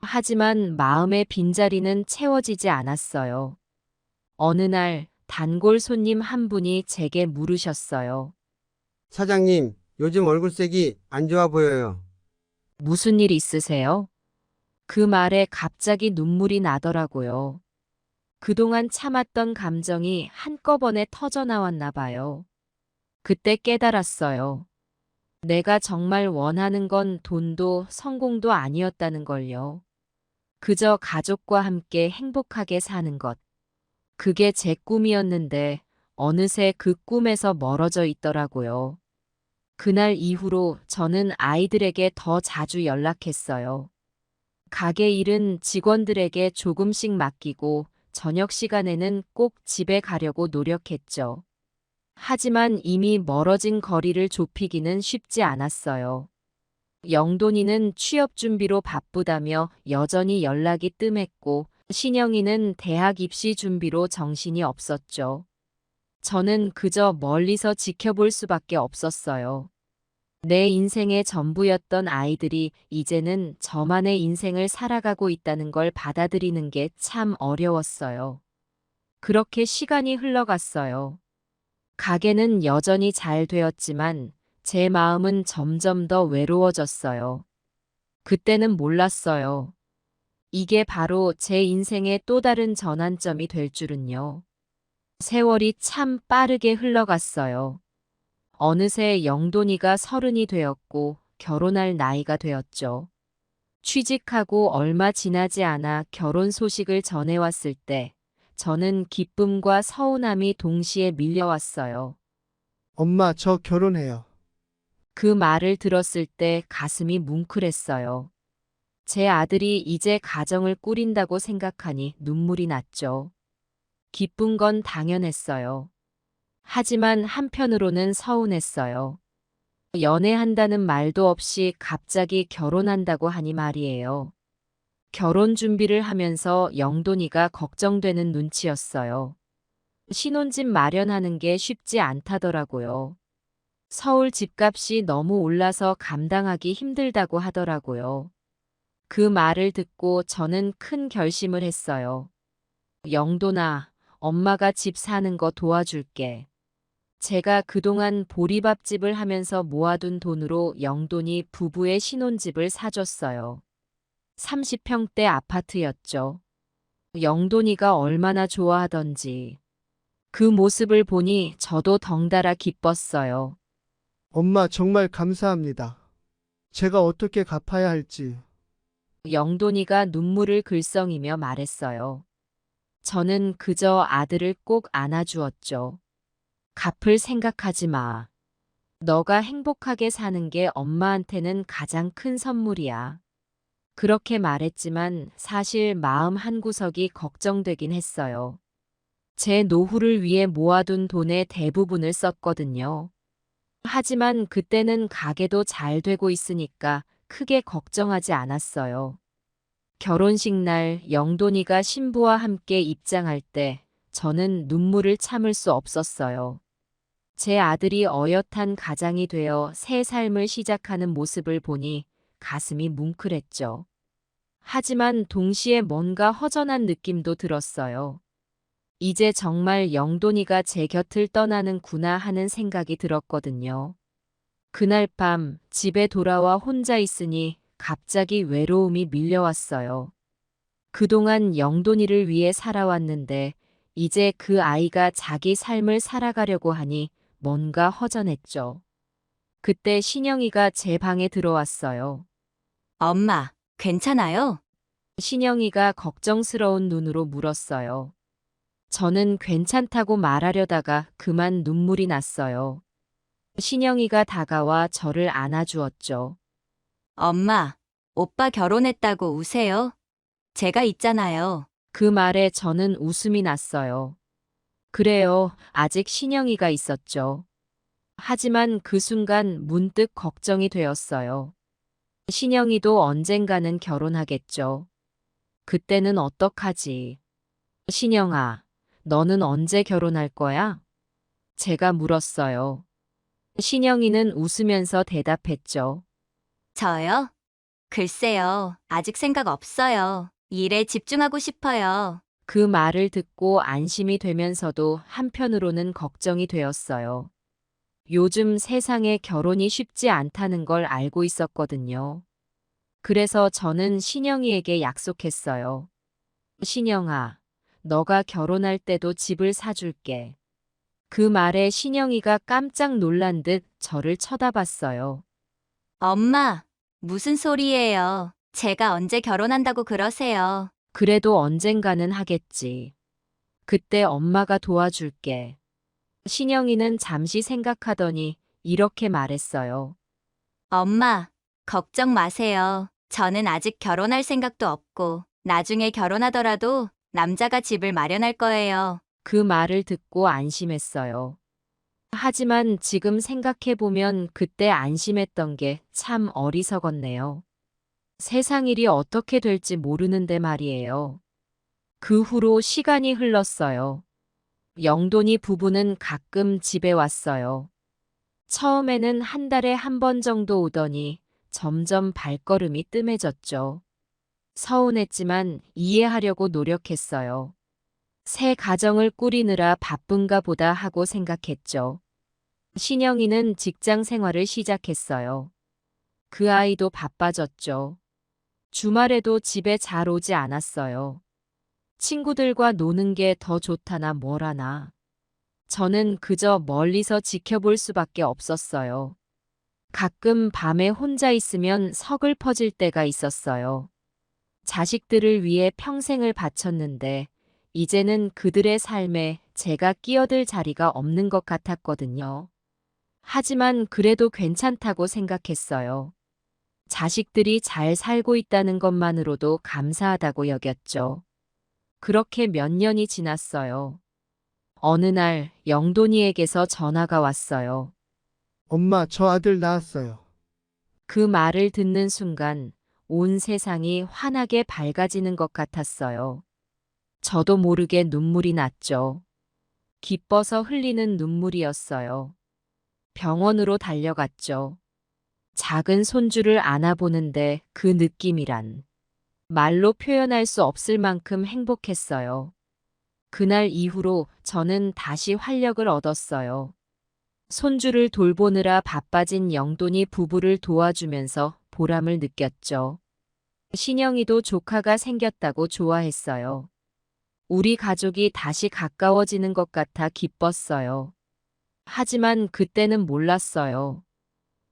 하지만 마음의 빈자리는 채워지지 않았어요. 어느 날 단골 손님 한 분이 제게 물으셨어요.
사장님, 요즘 얼굴색이 안 좋아 보여요.
무슨 일 있으세요? 그 말에 갑자기 눈물이 나더라고요. 그동안 참았던 감정이 한꺼번에 터져 나왔나 봐요. 그때 깨달았어요. 내가 정말 원하는 건 돈도 성공도 아니었다는 걸요. 그저 가족과 함께 행복하게 사는 것. 그게 제 꿈이었는데 어느새 그 꿈에서 멀어져 있더라고요. 그날 이후로 저는 아이들에게 더 자주 연락했어요. 가게 일은 직원들에게 조금씩 맡기고 저녁 시간에는 꼭 집에 가려고 노력했죠. 하지만 이미 멀어진 거리를 좁히기는 쉽지 않았어요. 영돈이는 취업 준비로 바쁘다며 여전히 연락이 뜸했고 신영이는 대학 입시 준비로 정신이 없었죠. 저는 그저 멀리서 지켜볼 수밖에 없었어요. 내 인생의 전부였던 아이들이 이제는 저만의 인생을 살아가고 있다는 걸 받아들이는 게 참 어려웠어요. 그렇게 시간이 흘러갔어요. 가게는 여전히 잘 되었지만 제 마음은 점점 더 외로워졌어요. 그때는 몰랐어요. 이게 바로 제 인생의 또 다른 전환점이 될 줄은요. 세월이 참 빠르게 흘러갔어요. 어느새 영돈이가 30이 되었고 결혼할 나이가 되었죠. 취직하고 얼마 지나지 않아 결혼 소식을 전해왔을 때 저는 기쁨과 서운함이 동시에 밀려왔어요.
엄마, 저 결혼해요.
그 말을 들었을 때 가슴이 뭉클했어요. 제 아들이 이제 가정을 꾸린다고 생각하니 눈물이 났죠. 기쁜 건 당연했어요. 하지만 한편으로는 서운했어요. 연애한다는 말도 없이 갑자기 결혼한다고 하니 말이에요. 결혼 준비를 하면서 영돈이가 걱정되는 눈치였어요. 신혼집 마련하는 게 쉽지 않다더라고요. 서울 집값이 너무 올라서 감당하기 힘들다고 하더라고요. 그 말을 듣고 저는 큰 결심을 했어요. 영돈아, 엄마가 집 사는 거 도와줄게. 제가 그동안 보리밥집을 하면서 모아둔 돈으로 영돈이 부부의 신혼집을 사줬어요. 30평대 아파트였죠. 영돈이가 얼마나 좋아하던지. 그 모습을 보니 저도 덩달아 기뻤어요.
엄마, 정말 감사합니다. 제가 어떻게 갚아야 할지.
영돈이가 눈물을 글썽이며 말했어요. 저는 그저 아들을 꼭 안아주었죠. 갚을 생각하지 마. 너가 행복하게 사는 게 엄마한테는 가장 큰 선물이야. 그렇게 말했지만 사실 마음 한구석이 걱정되긴 했어요. 제 노후를 위해 모아둔 돈의 대부분을 썼거든요. 하지만 그때는 가게도 잘 되고 있으니까 크게 걱정하지 않았어요. 결혼식 날 영돈이가 신부와 함께 입장할 때 저는 눈물을 참을 수 없었어요. 제 아들이 어엿한 가장이 되어 새 삶을 시작하는 모습을 보니 가슴이 뭉클했죠. 하지만 동시에 뭔가 허전한 느낌도 들었어요. 이제 정말 영돈이가 제 곁을 떠나는구나 하는 생각이 들었거든요. 그날 밤 집에 돌아와 혼자 있으니 갑자기 외로움이 밀려왔어요. 그동안 영돈이를 위해 살아왔는데 이제 그 아이가 자기 삶을 살아가려고 하니 뭔가 허전했죠. 그때 신영이가 제 방에 들어왔어요.
엄마, 괜찮아요?
신영이가 걱정스러운 눈으로 물었어요. 저는 괜찮다고 말하려다가 그만 눈물이 났어요. 신영이가 다가와 저를 안아주었죠.
엄마, 오빠 결혼했다고 우세요? 제가 있잖아요.
그 말에 저는 웃음이 났어요. 그래요, 아직 신영이가 있었죠. 하지만 그 순간 문득 걱정이 되었어요. 신영이도 언젠가는 결혼하겠죠. 그때는 어떡하지? 신영아, 너는 언제 결혼할 거야? 제가 물었어요. 신영이는 웃으면서 대답했죠.
저요? 글쎄요, 아직 생각 없어요. 일에 집중하고 싶어요.
그 말을 듣고 안심이 되면서도 한편으로는 걱정이 되었어요. 요즘 세상에 결혼이 쉽지 않다는 걸 알고 있었거든요. 그래서 저는 신영이에게 약속했어요. 신영아, 너가 결혼할 때도 집을 사줄게. 그 말에 신영이가 깜짝 놀란 듯 저를 쳐다봤어요.
엄마, 무슨 소리예요? 제가 언제 결혼한다고 그러세요?
그래도 언젠가는 하겠지. 그때 엄마가 도와줄게. 신영이는 잠시 생각하더니 이렇게 말했어요.
엄마, 걱정 마세요. 저는 아직 결혼할 생각도 없고, 나중에 결혼하더라도 남자가 집을 마련할 거예요.
그 말을 듣고 안심했어요. 하지만 지금 생각해보면 그때 안심했던 게 참 어리석었네요. 세상 일이 어떻게 될지 모르는데 말이에요. 그 후로 시간이 흘렀어요. 영돈이 부부는 가끔 집에 왔어요. 처음에는 한 달에 한 번 정도 오더니 점점 발걸음이 뜸해졌죠. 서운했지만 이해하려고 노력했어요. 새 가정을 꾸리느라 바쁜가 보다 하고 생각했죠. 신영이는 직장 생활을 시작했어요. 그 아이도 바빠졌죠. 주말에도 집에 잘 오지 않았어요. 친구들과 노는 게 더 좋다나 뭐라나. 저는 그저 멀리서 지켜볼 수밖에 없었어요. 가끔 밤에 혼자 있으면 서글퍼질 때가 있었어요. 자식들을 위해 평생을 바쳤는데 이제는 그들의 삶에 제가 끼어들 자리가 없는 것 같았거든요. 하지만 그래도 괜찮다고 생각했어요. 자식들이 잘 살고 있다는 것만으로도 감사하다고 여겼죠. 그렇게 몇 년이 지났어요. 어느 날 영돈이에게서 전화가 왔어요.
엄마, 저 아들 낳았어요.
그 말을 듣는 순간 온 세상이 환하게 밝아지는 것 같았어요. 저도 모르게 눈물이 났죠. 기뻐서 흘리는 눈물이었어요. 병원으로 달려갔죠. 작은 손주를 안아보는데 그 느낌이란 말로 표현할 수 없을 만큼 행복했어요. 그날 이후로 저는 다시 활력을 얻었어요. 손주를 돌보느라 바빠진 영돈이 부부를 도와주면서 보람을 느꼈죠. 신영이도 조카가 생겼다고 좋아했어요. 우리 가족이 다시 가까워지는 것 같아 기뻤어요. 하지만 그때는 몰랐어요.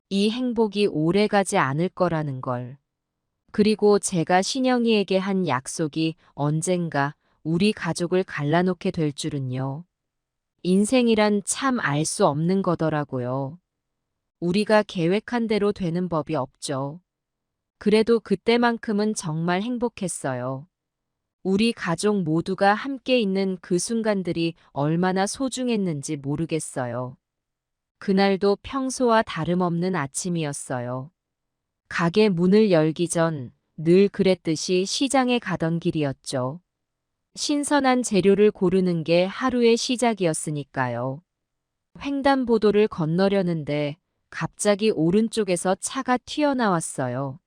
이 행복이 오래가지 않을 거라는 걸. 그리고 제가 신영이에게 한 약속이 언젠가 우리 가족을 갈라놓게 될 줄은요. 인생이란 참 알 수 없는 거더라고요. 우리가 계획한 대로 되는 법이 없죠. 그래도 그때만큼은 정말 행복했어요. 우리 가족 모두가 함께 있는 그 순간들이 얼마나 소중했는지 모르겠어요. 그날도 평소와 다름없는 아침이었어요. 가게 문을 열기 전 늘 그랬듯이 시장에 가던 길이었죠. 신선한 재료를 고르는 게 하루의 시작이었으니까요. 횡단보도를 건너려는데 갑자기 오른쪽에서 차가 튀어나왔어요.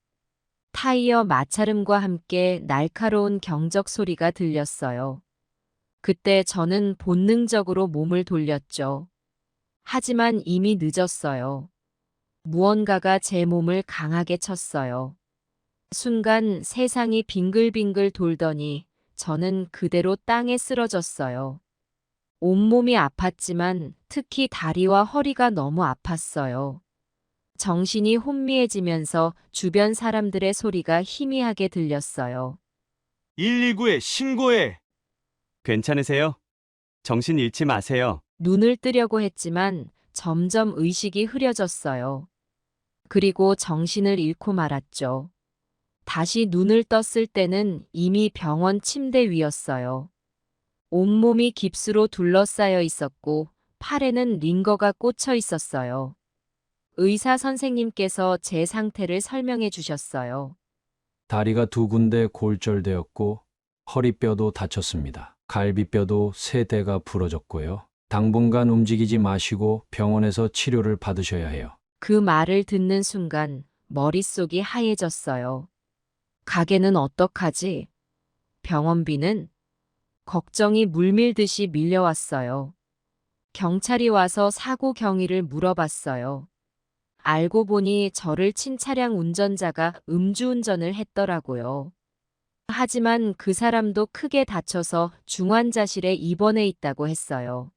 타이어 마찰음과 함께 날카로운 경적 소리가 들렸어요. 그때 저는 본능적으로 몸을 돌렸죠. 하지만 이미 늦었어요. 무언가가 제 몸을 강하게 쳤어요. 순간 세상이 빙글빙글 돌더니 저는 그대로 땅에 쓰러졌어요. 온몸이 아팠지만 특히 다리와 허리가 너무 아팠어요. 정신이 혼미해지면서 주변 사람들의 소리가 희미하게 들렸어요.
119에 신고해. 괜찮으세요? 정신 잃지 마세요.
눈을 뜨려고 했지만 점점 의식이 흐려졌어요. 그리고 정신을 잃고 말았죠. 다시 눈을 떴을 때는 이미 병원 침대 위였어요. 온몸이 깁스로 둘러싸여 있었고 팔에는 링거가 꽂혀 있었어요. 의사 선생님께서 제 상태를 설명해 주셨어요.
다리가 두 군데 골절되었고 허리뼈도 다쳤습니다. 갈비뼈도 세 대가 부러졌고요. 당분간 움직이지 마시고 병원에서 치료를 받으셔야 해요.
그 말을 듣는 순간 머릿속이 하얘졌어요. 가게는 어떡하지? 병원비는? 걱정이 물밀듯이 밀려왔어요. 경찰이 와서 사고 경위를 물어봤어요. 알고 보니 저를 친 차량 운전자가 음주운전을 했더라고요. 하지만 그 사람도 크게 다쳐서 중환자실에 입원해 있다고 했어요.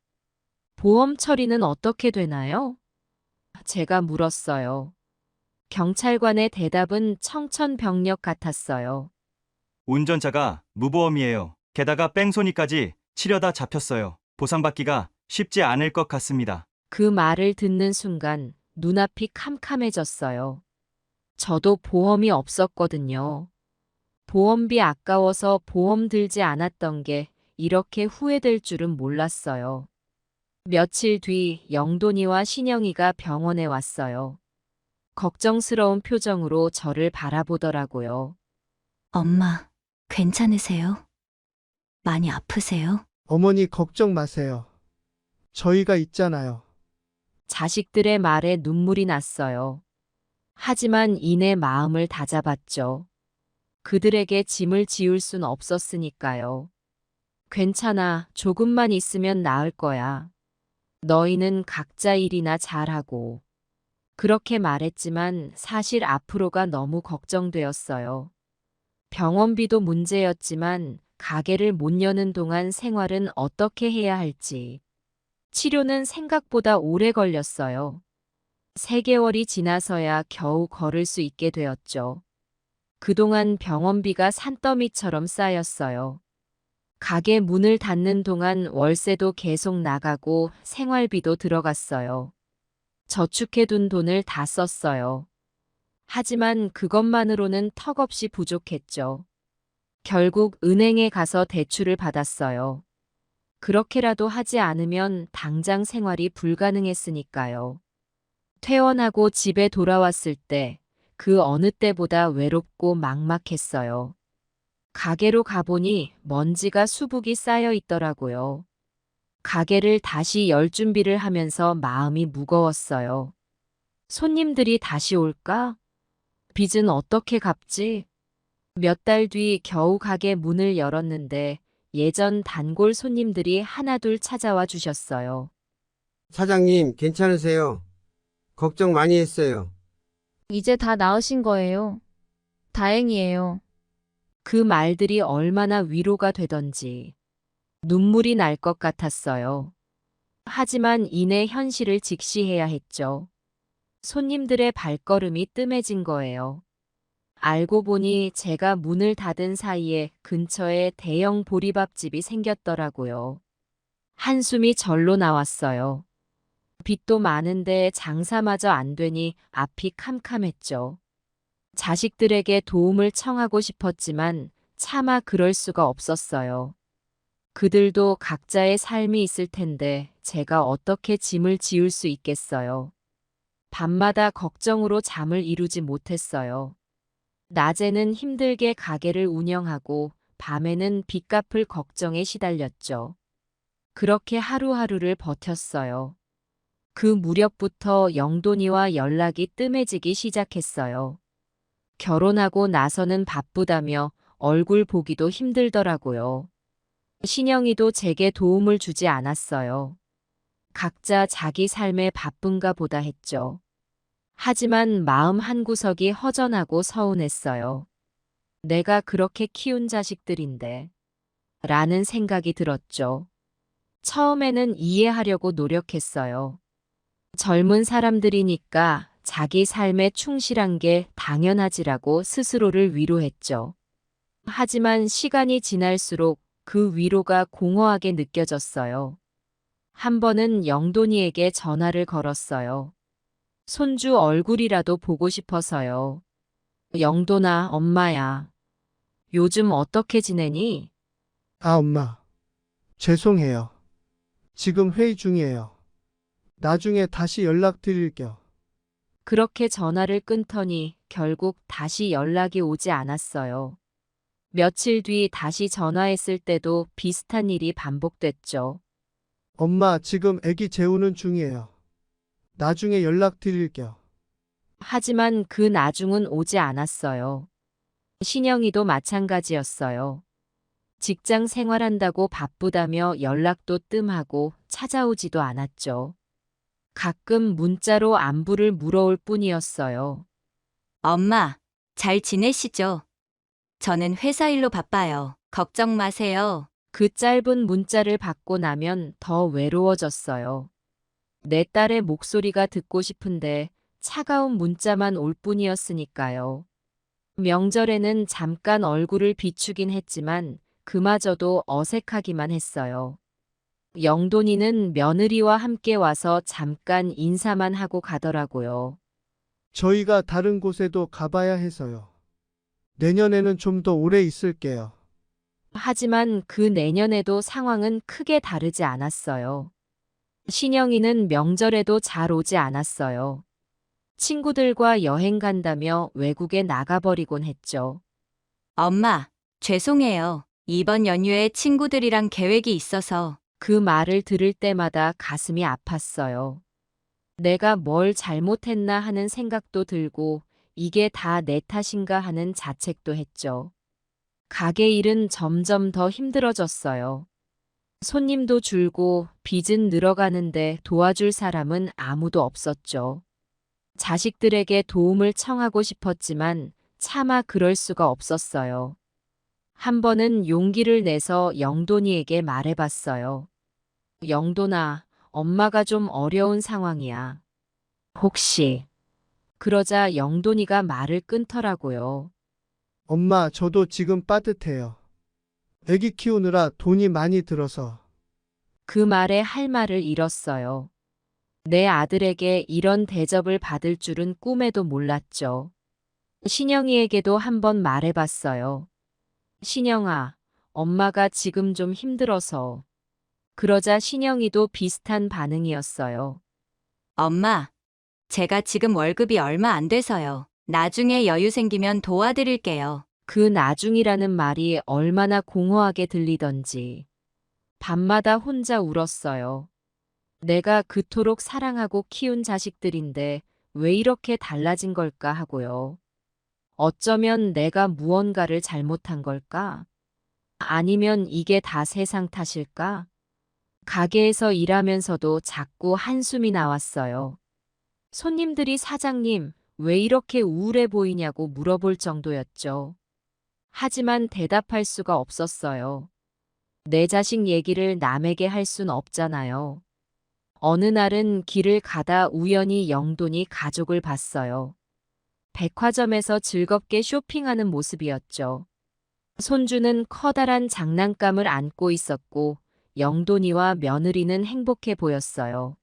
보험 처리는 어떻게 되나요? 제가 물었어요. 경찰관의 대답은 청천벽력 같았어요.
운전자가 무보험이에요. 게다가 뺑소니까지 치려다 잡혔어요. 보상받기가 쉽지 않을 것 같습니다.
그 말을 듣는 순간 눈앞이 캄캄해졌어요. 저도 보험이 없었거든요. 보험비 아까워서 보험 들지 않았던 게 이렇게 후회될 줄은 몰랐어요. 며칠 뒤 영돈이와 신영이가 병원에 왔어요. 걱정스러운 표정으로 저를 바라보더라고요.
엄마, 괜찮으세요? 많이 아프세요?
어머니 걱정 마세요. 저희가 있잖아요.
자식들의 말에 눈물이 났어요. 하지만 이내 마음을 다잡았죠. 그들에게 짐을 지울 순 없었으니까요. 괜찮아, 조금만 있으면 나을 거야. 너희는 각자 일이나 잘하고. 그렇게 말했지만 사실 앞으로가 너무 걱정되었어요. 병원비도 문제였지만 가게를 못 여는 동안 생활은 어떻게 해야 할지. 치료는 생각보다 오래 걸렸어요. 3개월이 지나서야 겨우 걸을 수 있게 되었죠. 그동안 병원비가 산더미처럼 쌓였어요. 가게 문을 닫는 동안 월세도 계속 나가고 생활비도 들어갔어요. 저축해둔 돈을 다 썼어요. 하지만 그것만으로는 턱없이 부족했죠. 결국 은행에 가서 대출을 받았어요. 그렇게라도 하지 않으면 당장 생활이 불가능했으니까요. 퇴원하고 집에 돌아왔을 때 그 어느 때보다 외롭고 막막했어요. 가게로 가보니 먼지가 수북이 쌓여 있더라고요. 가게를 다시 열 준비를 하면서 마음이 무거웠어요. 손님들이 다시 올까? 빚은 어떻게 갚지? 몇 달 뒤 겨우 가게 문을 열었는데 예전 단골 손님들이 하나둘 찾아와 주셨어요.
사장님, 괜찮으세요? 걱정 많이 했어요.
이제 다 나으신 거예요. 다행이에요.
그 말들이 얼마나 위로가 되던지 눈물이 날 것 같았어요. 하지만 이내 현실을 직시해야 했죠. 손님들의 발걸음이 뜸해진 거예요. 알고 보니 제가 문을 닫은 사이에 근처에 대형 보리밥집이 생겼더라고요. 한숨이 절로 나왔어요. 빚도 많은데 장사마저 안 되니 앞이 캄캄했죠. 자식들에게 도움을 청하고 싶었지만 차마 그럴 수가 없었어요. 그들도 각자의 삶이 있을 텐데 제가 어떻게 짐을 지울 수 있겠어요. 밤마다 걱정으로 잠을 이루지 못했어요. 낮에는 힘들게 가게를 운영하고 밤에는 빚 갚을 걱정에 시달렸죠. 그렇게 하루하루를 버텼어요. 그 무렵부터 영돈이와 연락이 뜸해지기 시작했어요. 결혼하고 나서는 바쁘다며 얼굴 보기도 힘들더라고요. 신영이도 제게 도움을 주지 않았어요. 각자 자기 삶에 바쁜가 보다 했죠. 하지만 마음 한구석이 허전하고 서운했어요. 내가 그렇게 키운 자식들인데 라는 생각이 들었죠. 처음에는 이해하려고 노력했어요. 젊은 사람들이니까 자기 삶에 충실한 게 당연하지라고 스스로를 위로했죠. 하지만 시간이 지날수록 그 위로가 공허하게 느껴졌어요. 한 번은 영돈이에게 전화를 걸었어요. 손주 얼굴이라도 보고 싶어서요. 영돈아, 엄마야. 요즘 어떻게 지내니?
아, 엄마. 죄송해요. 지금 회의 중이에요. 나중에 다시 연락드릴게요.
그렇게 전화를 끊더니 결국 다시 연락이 오지 않았어요. 며칠 뒤 다시 전화했을 때도 비슷한 일이 반복됐죠.
엄마, 지금 아기 재우는 중이에요. 나중에 연락드릴게요.
하지만 그 나중은 오지 않았어요. 신영이도 마찬가지였어요. 직장 생활한다고 바쁘다며 연락도 뜸하고 찾아오지도 않았죠. 가끔 문자로 안부를 물어올 뿐이었어요.
엄마, 잘 지내시죠? 저는 회사 일로 바빠요. 걱정 마세요.
그 짧은 문자를 받고 나면 더 외로워졌어요. 내 딸의 목소리가 듣고 싶은데 차가운 문자만 올 뿐이었으니까요. 명절에는 잠깐 얼굴을 비추긴 했지만 그마저도 어색하기만 했어요. 영돈이는 며느리와 함께 와서 잠깐 인사만 하고 가더라고요.
저희가 다른 곳에도 가봐야 해서요. 내년에는 좀 더 오래 있을게요.
하지만 그 내년에도 상황은 크게 다르지 않았어요. 신영이는 명절에도 잘 오지 않았어요. 친구들과 여행 간다며 외국에 나가버리곤 했죠.
엄마, 죄송해요. 이번 연휴에 친구들이랑 계획이 있어서.
그 말을 들을 때마다 가슴이 아팠어요. 내가 뭘 잘못했나 하는 생각도 들고 이게 다 내 탓인가 하는 자책도 했죠. 가게 일은 점점 더 힘들어졌어요. 손님도 줄고 빚은 늘어가는데 도와줄 사람은 아무도 없었죠. 자식들에게 도움을 청하고 싶었지만 차마 그럴 수가 없었어요. 한 번은 용기를 내서 영돈이에게 말해봤어요. 영돈아, 엄마가 좀 어려운 상황이야. 혹시. 그러자 영돈이가 말을 끊더라고요.
엄마, 저도 지금 빠듯해요. 애기 키우느라 돈이 많이 들어서.
그 말에 할 말을 잃었어요. 내 아들에게 이런 대접을 받을 줄은 꿈에도 몰랐죠. 신영이에게도 한번 말해봤어요. 신영아, 엄마가 지금 좀 힘들어서. 그러자 신영이도 비슷한 반응이었어요.
엄마, 제가 지금 월급이 얼마 안 돼서요. 나중에 여유 생기면 도와드릴게요.
그 나중이라는 말이 얼마나 공허하게 들리던지. 밤마다 혼자 울었어요. 내가 그토록 사랑하고 키운 자식들인데 왜 이렇게 달라진 걸까 하고요. 어쩌면 내가 무언가를 잘못한 걸까? 아니면 이게 다 세상 탓일까? 가게에서 일하면서도 자꾸 한숨이 나왔어요. 손님들이 사장님, 왜 이렇게 우울해 보이냐고 물어볼 정도였죠. 하지만 대답할 수가 없었어요. 내 자식 얘기를 남에게 할 순 없잖아요. 어느 날은 길을 가다 우연히 영돈이 가족을 봤어요. 백화점에서 즐겁게 쇼핑하는 모습이었죠. 손주는 커다란 장난감을 안고 있었고 영돈이와 며느리는 행복해 보였어요.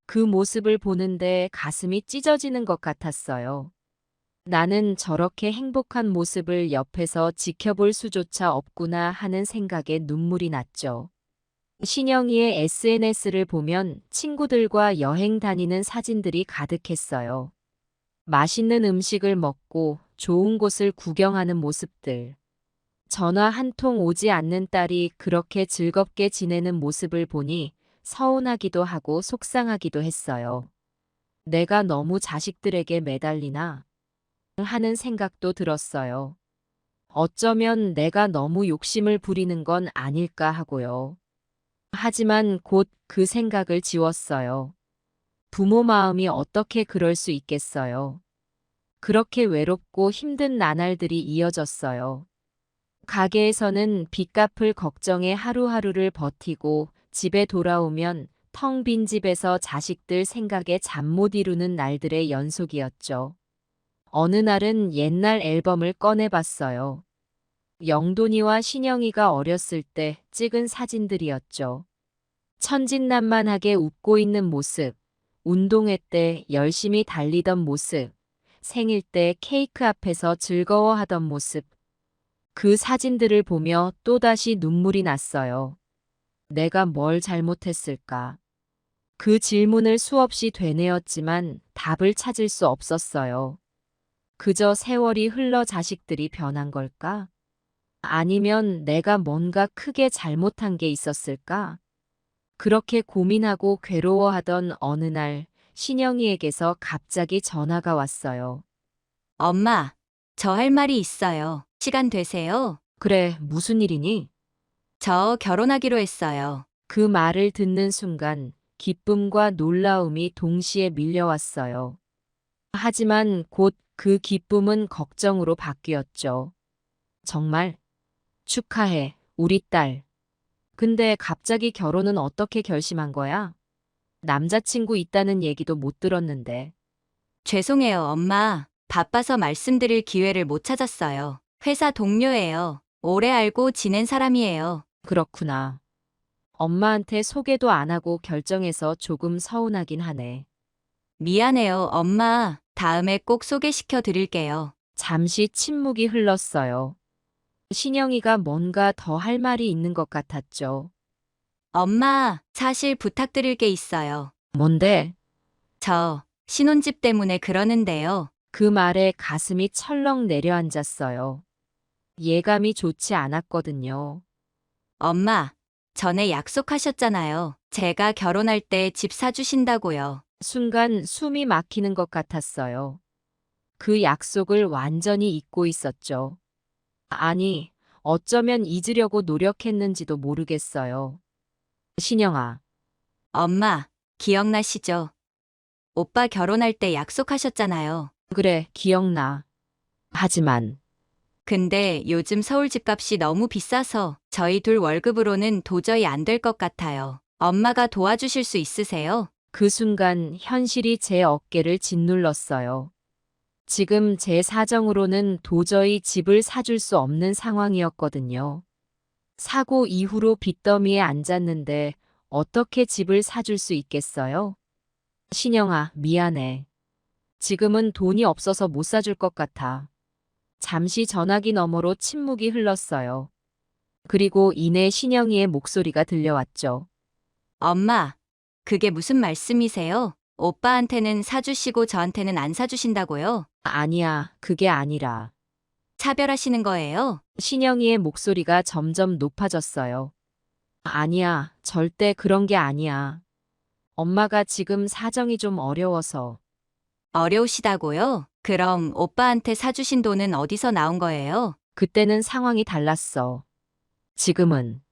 그 모습을 보는데 가슴이 찢어지는 것 같았어요. 나는 저렇게 행복한 모습을 옆에서 지켜볼 수조차 없구나 하는 생각에 눈물이 났죠. 신영이의 SNS를 보면 친구들과 여행 다니는 사진들이 가득했어요. 맛있는 음식을 먹고 좋은 곳을 구경하는 모습들. 전화 한 통 오지 않는 딸이 그렇게 즐겁게 지내는 모습을 보니 서운하기도 하고 속상하기도 했어요. 내가 너무 자식들에게 매달리나 하는 생각도 들었어요. 어쩌면 내가 너무 욕심을 부리는 건 아닐까 하고요. 하지만 곧 그 생각을 지웠어요. 부모 마음이 어떻게 그럴 수 있겠어요. 그렇게 외롭고 힘든 나날들이 이어졌어요. 가게에서는 빚 갚을 걱정에 하루하루를 버티고 집에 돌아오면 텅 빈 집에서 자식들 생각에 잠 못 이루는 날들의 연속이었죠. 어느 날은 옛날 앨범을 꺼내봤어요. 영돈이와 신영이가 어렸을 때 찍은 사진들이었죠. 천진난만하게 웃고 있는 모습, 운동회 때 열심히 달리던 모습, 생일 때 케이크 앞에서 즐거워하던 모습. 그 사진들을 보며 또다시 눈물이 났어요. 내가 뭘 잘못했을까? 그 질문을 수없이 되뇌었지만 답을 찾을 수 없었어요. 그저 세월이 흘러 자식들이 변한 걸까? 아니면 내가 뭔가 크게 잘못한 게 있었을까? 그렇게 고민하고 괴로워하던 어느 날 신영이에게서 갑자기 전화가 왔어요.
엄마, 저 할 말이 있어요. 시간 되세요?
그래, 무슨 일이니?
저 결혼하기로 했어요.
그 말을 듣는 순간 기쁨과 놀라움이 동시에 밀려왔어요. 하지만 곧 그 기쁨은 걱정으로 바뀌었죠. 정말? 축하해, 우리 딸. 근데 갑자기 결혼은 어떻게 결심한 거야? 남자친구 있다는 얘기도 못 들었는데.
죄송해요, 엄마. 바빠서 말씀드릴 기회를 못 찾았어요. 회사 동료예요. 오래 알고 지낸 사람이에요.
그렇구나. 엄마한테 소개도 안 하고 결정해서 조금 서운하긴 하네.
미안해요, 엄마. 다음에 꼭 소개시켜 드릴게요.
잠시 침묵이 흘렀어요. 신영이가 뭔가 더 할 말이 있는 것 같았죠.
엄마, 사실 부탁드릴 게 있어요.
뭔데?
저 신혼집 때문에 그러는데요.
그 말에 가슴이 철렁 내려앉았어요. 예감이 좋지 않았거든요.
엄마, 전에 약속하셨잖아요. 제가 결혼할 때 집 사주신다고요.
순간 숨이 막히는 것 같았어요. 그 약속을 완전히 잊고 있었죠. 아니, 어쩌면 잊으려고 노력했는지도 모르겠어요. 신영아,
엄마, 기억나시죠? 오빠 결혼할 때 약속하셨잖아요.
그래, 기억나. 하지만
근데 요즘 서울 집값이 너무 비싸서 저희 둘 월급으로는 도저히 안 될 것 같아요. 엄마가 도와주실 수 있으세요?
그 순간 현실이 제 어깨를 짓눌렀어요. 지금 제 사정으로는 도저히 집을 사줄 수 없는 상황이었거든요. 사고 이후로 빚더미에 앉았는데 어떻게 집을 사줄 수 있겠어요? 신영아, 미안해. 지금은 돈이 없어서 못 사줄 것 같아. 잠시 전화기 너머로 침묵이 흘렀어요. 그리고 이내 신영이의 목소리가 들려왔죠.
엄마, 그게 무슨 말씀이세요? 오빠한테는 사주시고 저한테는 안 사주신다고요?
아니야, 그게 아니라.
차별하시는 거예요?
신영이의 목소리가 점점 높아졌어요. 아니야, 절대 그런 게 아니야. 엄마가 지금 사정이 좀 어려워서.
어려우시다고요? 그럼 오빠한테 사주신 돈은 어디서 나온 거예요?
그때는 상황이 달랐어. 지금은.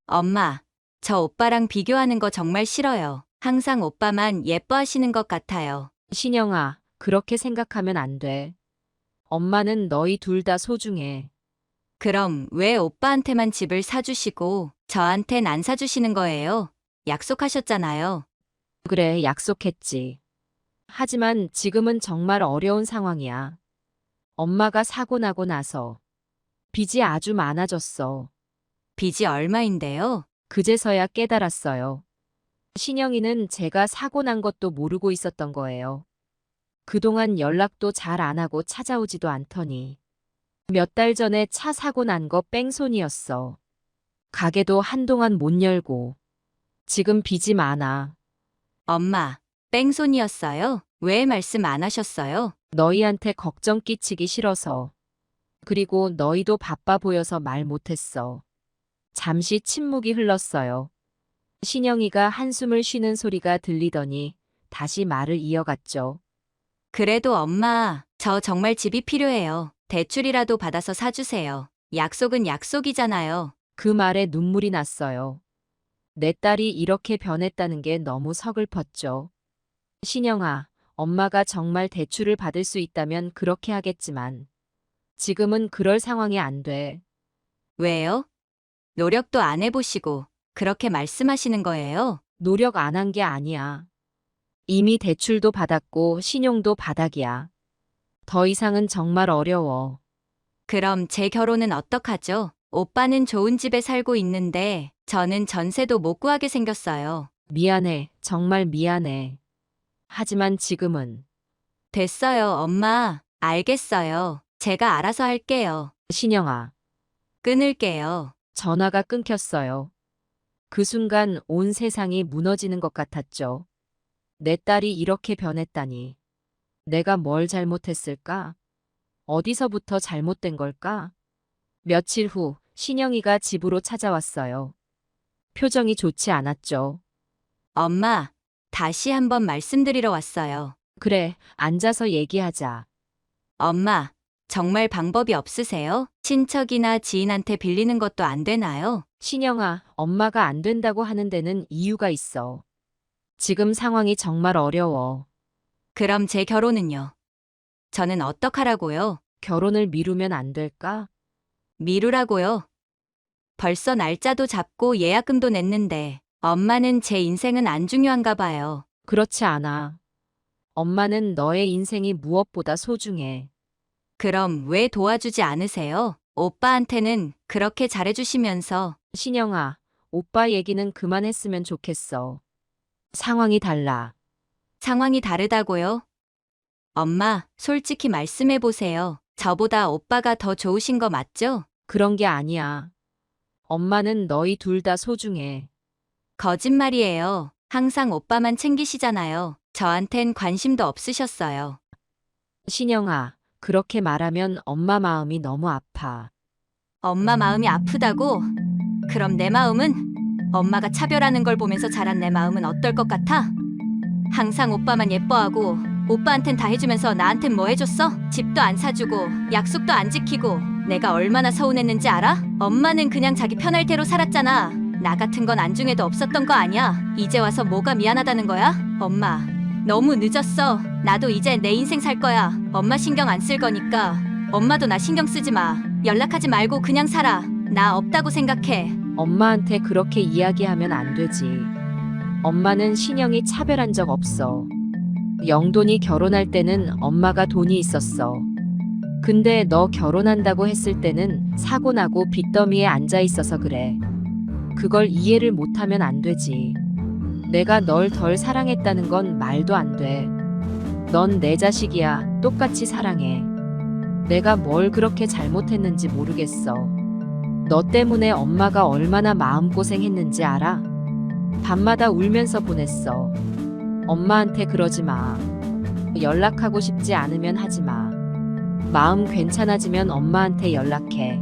엄마, 저 오빠랑 비교하는 거 정말 싫어요. 항상 오빠만 예뻐하시는 것 같아요.
신영아, 그렇게 생각하면 안 돼. 엄마는 너희 둘 다 소중해.
그럼 왜 오빠한테만 집을 사주시고 저한텐 안 사주시는 거예요? 약속하셨잖아요.
그래, 약속했지. 하지만 지금은 정말 어려운 상황이야. 엄마가 사고 나고 나서 빚이 아주 많아졌어.
빚이 얼마인데요?
그제서야 깨달았어요. 신영이는 제가 사고 난 것도 모르고 있었던 거예요. 그동안 연락도 잘 안 하고 찾아오지도 않더니 몇 달 전에 차 사고 난 거 뺑소니였어. 가게도 한동안 못 열고 지금 빚이 많아.
엄마, 뺑소니였어요? 왜 말씀 안 하셨어요?
너희한테 걱정 끼치기 싫어서. 그리고 너희도 바빠 보여서 말 못했어. 잠시 침묵이 흘렀어요. 신영이가 한숨을 쉬는 소리가 들리더니 다시 말을 이어갔죠.
그래도 엄마, 저 정말 집이 필요해요. 대출이라도 받아서 사주세요. 약속은 약속이잖아요.
그 말에 눈물이 났어요. 내 딸이 이렇게 변했다는 게 너무 서글펐죠. 신영아, 엄마가 정말 대출을 받을 수 있다면 그렇게 하겠지만 지금은 그럴 상황이 안 돼.
왜요? 노력도 안 해보시고 그렇게 말씀하시는 거예요?
노력 안 한 게 아니야. 이미 대출도 받았고 신용도 바닥이야. 더 이상은 정말 어려워.
그럼 제 결혼은 어떡하죠? 오빠는 좋은 집에 살고 있는데 저는 전세도 못 구하게 생겼어요.
미안해, 정말 미안해. 하지만 지금은.
됐어요, 엄마. 알겠어요. 제가 알아서 할게요.
신영아.
끊을게요.
전화가 끊겼어요. 그 순간 온 세상이 무너지는 것 같았죠. 내 딸이 이렇게 변했다니. 내가 뭘 잘못했을까? 어디서부터 잘못된 걸까? 며칠 후 신영이가 집으로 찾아왔어요. 표정이 좋지 않았죠.
엄마, 다시 한번 말씀드리러 왔어요.
그래, 앉아서 얘기하자.
엄마, 정말 방법이 없으세요? 친척이나 지인한테 빌리는 것도 안 되나요?
신영아, 엄마가 안 된다고 하는 데는 이유가 있어. 지금 상황이 정말 어려워.
그럼 제 결혼은요? 저는 어떡하라고요?
결혼을 미루면 안 될까?
미루라고요? 벌써 날짜도 잡고 예약금도 냈는데 엄마는 제 인생은 안 중요한가 봐요.
그렇지 않아. 엄마는 너의 인생이 무엇보다 소중해.
그럼 왜 도와주지 않으세요? 오빠한테는 그렇게 잘해주시면서.
신영아, 오빠 얘기는 그만했으면 좋겠어. 상황이 달라.
상황이 다르다고요? 엄마, 솔직히 말씀해보세요. 저보다 오빠가 더 좋으신 거 맞죠?
그런 게 아니야. 엄마는 너희 둘 다 소중해.
거짓말이에요. 항상 오빠만 챙기시잖아요. 저한텐 관심도 없으셨어요.
신영아, 그렇게 말하면 엄마 마음이 너무 아파.
엄마 마음이 아프다고? 그럼 내 마음은? 엄마가 차별하는 걸 보면서 자란 내 마음은 어떨 것 같아? 항상 오빠만 예뻐하고 오빠한텐 다 해주면서 나한텐 뭐 해줬어? 집도 안 사주고 약속도 안 지키고 내가 얼마나 서운했는지 알아? 엄마는 그냥 자기 편할 대로 살았잖아. 나 같은 건 안중에도 없었던 거 아니야? 이제 와서 뭐가 미안하다는 거야? 엄마, 너무 늦었어. 나도 이제 내 인생 살 거야. 엄마 신경 안 쓸 거니까 엄마도 나 신경 쓰지 마. 연락하지 말고 그냥 살아. 나 없다고 생각해.
엄마한테 그렇게 이야기하면 안 되지. 엄마는 신영이 차별한 적 없어. 영돈이 결혼할 때는 엄마가 돈이 있었어. 근데 너 결혼한다고 했을 때는 사고 나고 빚더미에 앉아 있어서 그래. 그걸 이해를 못하면 안 되지. 내가 널 덜 사랑했다는 건 말도 안 돼. 넌 내 자식이야. 똑같이 사랑해. 내가 뭘 그렇게 잘못했는지 모르겠어. 너 때문에 엄마가 얼마나 마음고생했는지 알아? 밤마다 울면서 보냈어. 엄마한테 그러지 마. 연락하고 싶지 않으면 하지 마. 마음 괜찮아지면 엄마한테 연락해.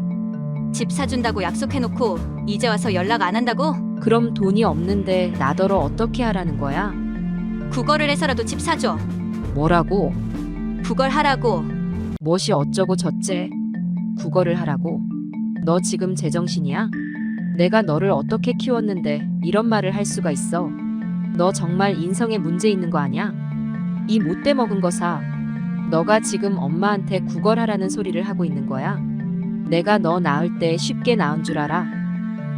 집 사준다고 약속해놓고 이제 와서 연락 안 한다고?
그럼 돈이 없는데 나더러 어떻게 하라는 거야?
국어를 해서라도 집 사줘.
뭐라고?
그걸 하라고.
무엇이 어쩌고 저째? 국어를 하라고? 너 지금 제정신이야? 내가 너를 어떻게 키웠는데 이런 말을 할 수가 있어? 너 정말 인성에 문제 있는 거 아니야? 이 못돼 먹은 거 사. 너가 지금 엄마한테 구걸하라는 소리를 하고 있는 거야? 내가 너 낳을 때 쉽게 낳은 줄 알아?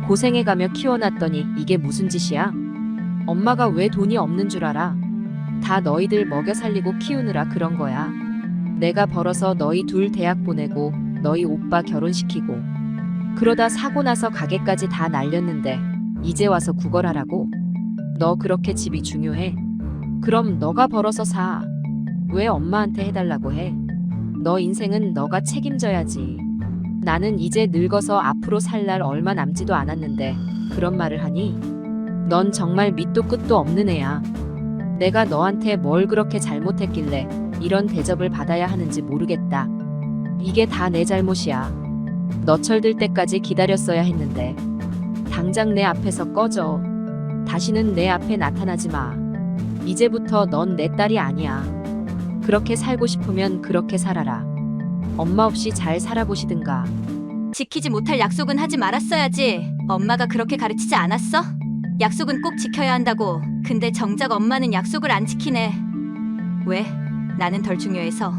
고생해가며 키워놨더니 이게 무슨 짓이야? 엄마가 왜 돈이 없는 줄 알아? 다 너희들 먹여 살리고 키우느라 그런 거야. 내가 벌어서 너희 둘 대학 보내고 너희 오빠 결혼시키고 그러다 사고 나서 가게까지 다 날렸는데 이제 와서 구걸하라고? 너 그렇게 집이 중요해? 그럼 너가 벌어서 사. 왜 엄마한테 해달라고 해? 너 인생은 너가 책임져야지. 나는 이제 늙어서 앞으로 살 날 얼마 남지도 않았는데 그런 말을 하니? 넌 정말 밑도 끝도 없는 애야. 내가 너한테 뭘 그렇게 잘못했길래 이런 대접을 받아야 하는지 모르겠다. 이게 다 내 잘못이야. 너 철들 때까지 기다렸어야 했는데. 당장 내 앞에서 꺼져. 다시는 내 앞에 나타나지 마. 이제부터 넌 내 딸이 아니야. 그렇게 살고 싶으면 그렇게 살아라. 엄마 없이 잘 살아보시든가.
지키지 못할 약속은 하지 말았어야지. 엄마가 그렇게 가르치지 않았어? 약속은 꼭 지켜야 한다고. 근데 정작 엄마는 약속을 안 지키네. 왜? 나는 덜 중요해서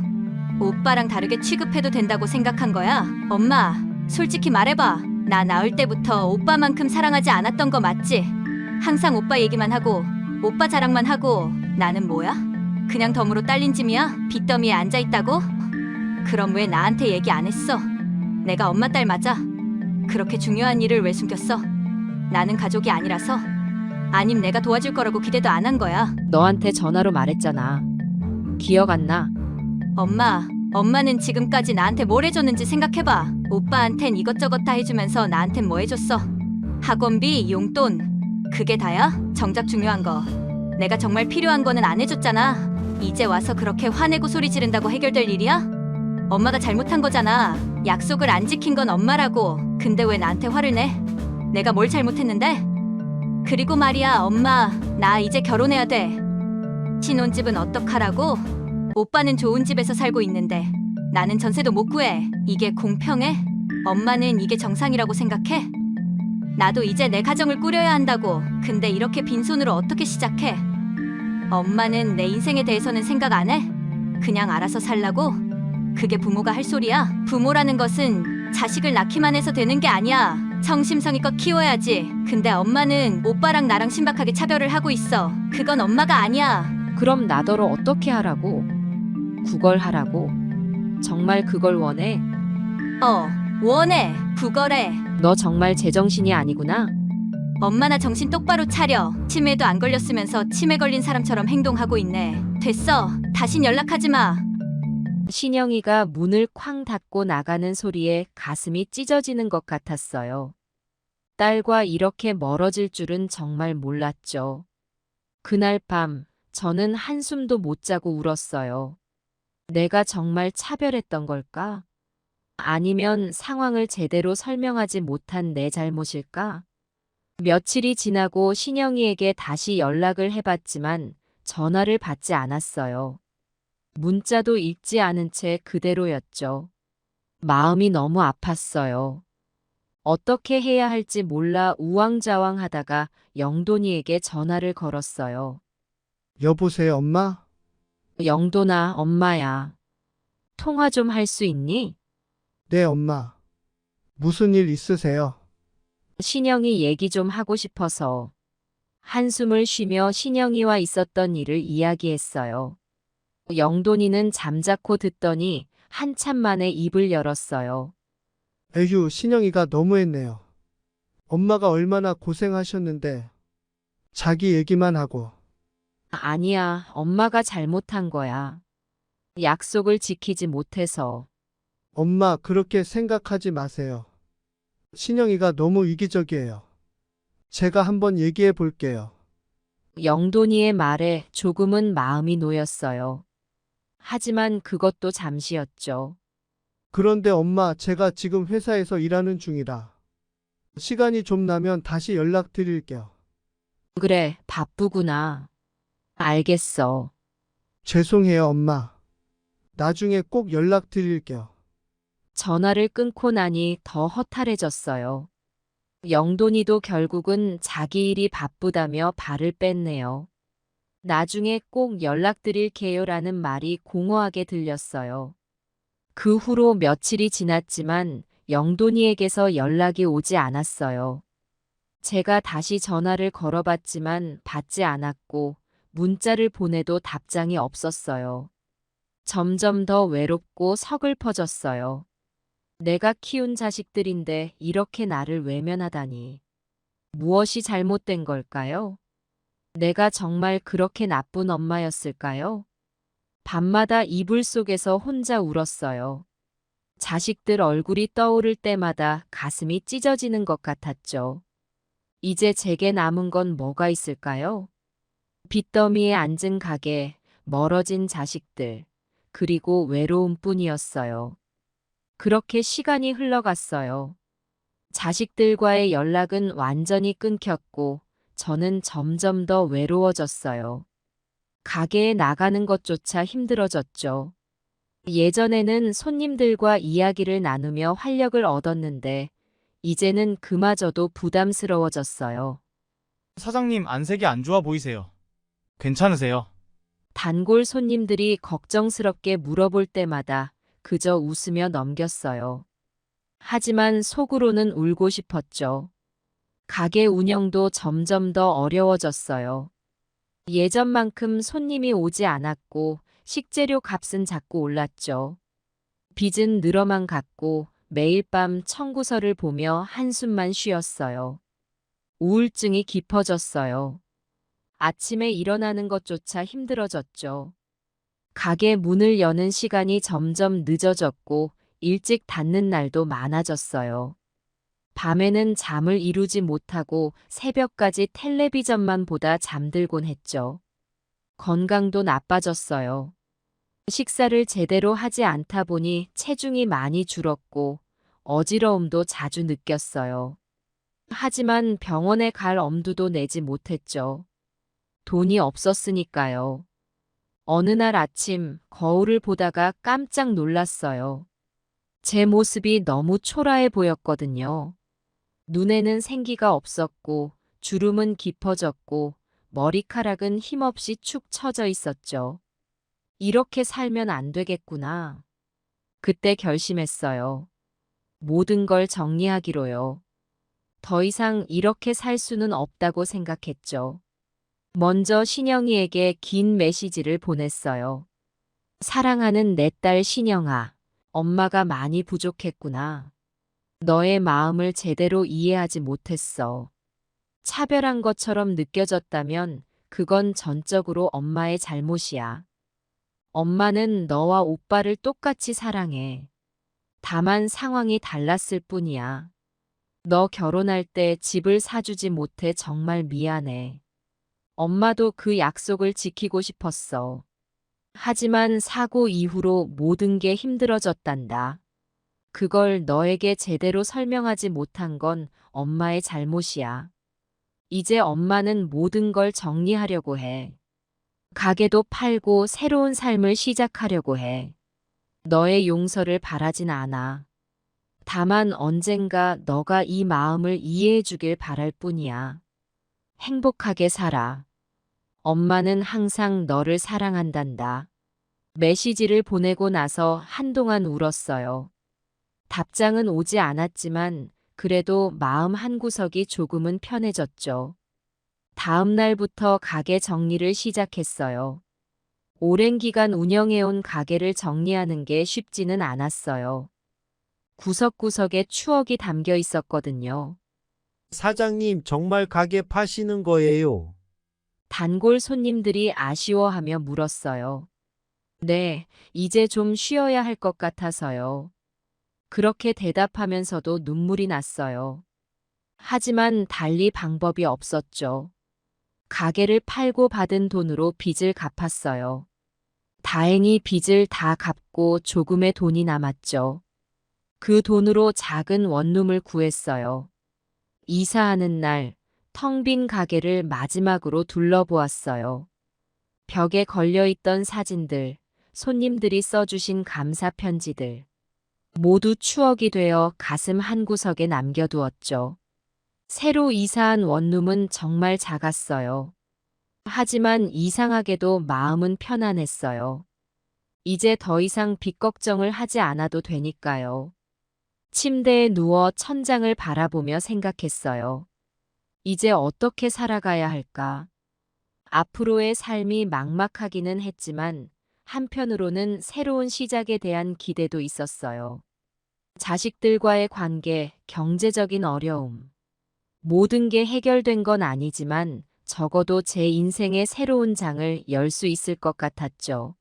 오빠랑 다르게 취급해도 된다고 생각한 거야? 엄마, 솔직히 말해봐. 나 낳을 때부터 오빠만큼 사랑하지 않았던 거 맞지? 항상 오빠 얘기만 하고 오빠 자랑만 하고 나는 뭐야? 그냥 덤으로 딸린 짐이야? 빚더미에 앉아있다고? 그럼 왜 나한테 얘기 안 했어? 내가 엄마 딸 맞아? 그렇게 중요한 일을 왜 숨겼어? 나는 가족이 아니라서? 아님 내가 도와줄 거라고 기대도 안 한 거야?
너한테 전화로 말했잖아. 기억 안 나?
엄마는 지금까지 나한테 뭘 해줬는지 생각해봐. 오빠한텐 이것저것 다 해주면서 나한텐 뭐 해줬어? 학원비, 용돈, 그게 다야? 정작 중요한 거 내가 정말 필요한 거는 안 해줬잖아. 이제 와서 그렇게 화내고 소리 지른다고 해결될 일이야? 엄마가 잘못한 거잖아. 약속을 안 지킨 건 엄마라고. 근데 왜 나한테 화를 내? 내가 뭘 잘못했는데? 그리고 말이야, 엄마, 나 이제 결혼해야 돼. 신혼집은 어떡하라고? 오빠는 좋은 집에서 살고 있는데 나는 전세도 못 구해. 이게 공평해? 엄마는 이게 정상이라고 생각해? 나도 이제 내 가정을 꾸려야 한다고. 근데 이렇게 빈손으로 어떻게 시작해? 엄마는 내 인생에 대해서는 생각 안 해? 그냥 알아서 살라고? 그게 부모가 할 소리야? 부모라는 것은 자식을 낳기만 해서 되는 게 아니야. 성심성의껏 키워야지. 근데 엄마는 오빠랑 나랑 신박하게 차별을 하고 있어. 그건 엄마가 아니야.
그럼 나더러 어떻게 하라고? 구걸하라고? 정말 그걸 원해?
원해. 구걸해.
너 정말 제정신이 아니구나?
엄마나 정신 똑바로 차려. 치매도 안 걸렸으면서 치매 걸린 사람처럼 행동하고 있네. 됐어. 다신 연락하지 마.
신영이가 문을 쾅 닫고 나가는 소리에 가슴이 찢어지는 것 같았어요. 딸과 이렇게 멀어질 줄은 정말 몰랐죠. 그날 밤 저는 한숨도 못 자고 울었어요. 내가 정말 차별했던 걸까? 아니면 상황을 제대로 설명하지 못한 내 잘못일까? 며칠이 지나고 신영이에게 다시 연락을 해봤지만 전화를 받지 않았어요. 문자도 읽지 않은 채 그대로였죠. 마음이 너무 아팠어요. 어떻게 해야 할지 몰라 우왕좌왕하다가 영돈이에게 전화를 걸었어요.
여보세요, 엄마?
영돈아, 엄마야. 통화 좀 할 수 있니?
네, 엄마. 무슨 일 있으세요?
신영이 얘기 좀 하고 싶어서. 한숨을 쉬며 신영이와 있었던 일을 이야기했어요. 영돈이는 잠자코 듣더니 한참 만에 입을 열었어요.
에휴, 신영이가 너무했네요. 엄마가 얼마나 고생하셨는데 자기 얘기만 하고.
아니야, 엄마가 잘못한 거야. 약속을 지키지 못해서.
엄마, 그렇게 생각하지 마세요. 신영이가 너무 이기적이에요. 제가 한번 얘기해 볼게요.
영돈이의 말에 조금은 마음이 놓였어요. 하지만 그것도 잠시였죠.
그런데 엄마, 제가 지금 회사에서 일하는 중이라 시간이 좀 나면 다시 연락드릴게요.
그래, 바쁘구나. 알겠어.
죄송해요, 엄마. 나중에 꼭 연락드릴게요.
전화를 끊고 나니 더 허탈해졌어요. 영돈이도 결국은 자기 일이 바쁘다며 발을 뺐네요. 나중에 꼭 연락드릴게요라는 말이 공허하게 들렸어요. 그 후로 며칠이 지났지만 영돈이에게서 연락이 오지 않았어요. 제가 다시 전화를 걸어봤지만 받지 않았고 문자를 보내도 답장이 없었어요. 점점 더 외롭고 서글퍼졌어요. 내가 키운 자식들인데 이렇게 나를 외면하다니. 무엇이 잘못된 걸까요? 내가 정말 그렇게 나쁜 엄마였을까요? 밤마다 이불 속에서 혼자 울었어요. 자식들 얼굴이 떠오를 때마다 가슴이 찢어지는 것 같았죠. 이제 제게 남은 건 뭐가 있을까요? 빚더미에 앉은 가게, 멀어진 자식들, 그리고 외로움뿐이었어요. 그렇게 시간이 흘러갔어요. 자식들과의 연락은 완전히 끊겼고 저는 점점 더 외로워졌어요. 가게에 나가는 것조차 힘들어졌죠. 예전에는 손님들과 이야기를 나누며 활력을 얻었는데 이제는 그마저도 부담스러워졌어요.
사장님, 안색이 안 좋아 보이세요. 괜찮으세요?
단골 손님들이 걱정스럽게 물어볼 때마다 그저 웃으며 넘겼어요. 하지만 속으로는 울고 싶었죠. 가게 운영도 점점 더 어려워졌어요. 예전만큼 손님이 오지 않았고 식재료 값은 자꾸 올랐죠. 빚은 늘어만 갔고 매일 밤 청구서를 보며 한숨만 쉬었어요. 우울증이 깊어졌어요. 아침에 일어나는 것조차 힘들어졌죠. 가게 문을 여는 시간이 점점 늦어졌고 일찍 닫는 날도 많아졌어요. 밤에는 잠을 이루지 못하고 새벽까지 텔레비전만 보다 잠들곤 했죠. 건강도 나빠졌어요. 식사를 제대로 하지 않다 보니 체중이 많이 줄었고 어지러움도 자주 느꼈어요. 하지만 병원에 갈 엄두도 내지 못했죠. 돈이 없었으니까요. 어느 날 아침 거울을 보다가 깜짝 놀랐어요. 제 모습이 너무 초라해 보였거든요. 눈에는 생기가 없었고 주름은 깊어졌고 머리카락은 힘없이 축 처져 있었죠. 이렇게 살면 안 되겠구나. 그때 결심했어요. 모든 걸 정리하기로요. 더 이상 이렇게 살 수는 없다고 생각했죠. 먼저 신영이에게 긴 메시지를 보냈어요. 사랑하는 내 딸 신영아, 엄마가 많이 부족했구나. 너의 마음을 제대로 이해하지 못했어. 차별한 것처럼 느껴졌다면 그건 전적으로 엄마의 잘못이야. 엄마는 너와 오빠를 똑같이 사랑해. 다만 상황이 달랐을 뿐이야. 너 결혼할 때 집을 사주지 못해 정말 미안해. 엄마도 그 약속을 지키고 싶었어. 하지만 사고 이후로 모든 게 힘들어졌단다. 그걸 너에게 제대로 설명하지 못한 건 엄마의 잘못이야. 이제 엄마는 모든 걸 정리하려고 해. 가게도 팔고 새로운 삶을 시작하려고 해. 너의 용서를 바라진 않아. 다만 언젠가 너가 이 마음을 이해해 주길 바랄 뿐이야. 행복하게 살아. 엄마는 항상 너를 사랑한단다. 메시지를 보내고 나서 한동안 울었어요. 답장은 오지 않았지만 그래도 마음 한구석이 조금은 편해졌죠. 다음 날부터 가게 정리를 시작했어요. 오랜 기간 운영해온 가게를 정리하는 게 쉽지는 않았어요. 구석구석에 추억이 담겨 있었거든요.
사장님, 정말 가게 파시는 거예요?
단골 손님들이 아쉬워하며 물었어요. 네, 이제 좀 쉬어야 할 것 같아서요. 그렇게 대답하면서도 눈물이 났어요. 하지만 달리 방법이 없었죠. 가게를 팔고 받은 돈으로 빚을 갚았어요. 다행히 빚을 다 갚고 조금의 돈이 남았죠. 그 돈으로 작은 원룸을 구했어요. 이사하는 날, 텅 빈 가게를 마지막으로 둘러보았어요. 벽에 걸려있던 사진들, 손님들이 써주신 감사 편지들. 모두 추억이 되어 가슴 한구석에 남겨두었죠. 새로 이사한 원룸은 정말 작았어요. 하지만 이상하게도 마음은 편안했어요. 이제 더 이상 빚 걱정을 하지 않아도 되니까요. 침대에 누워 천장을 바라보며 생각했어요. 이제 어떻게 살아가야 할까? 앞으로의 삶이 막막하기는 했지만 한편으로는 새로운 시작에 대한 기대도 있었어요. 자식들과의 관계, 경제적인 어려움. 모든 게 해결된 건 아니지만 적어도 제 인생의 새로운 장을 열 수 있을 것 같았죠.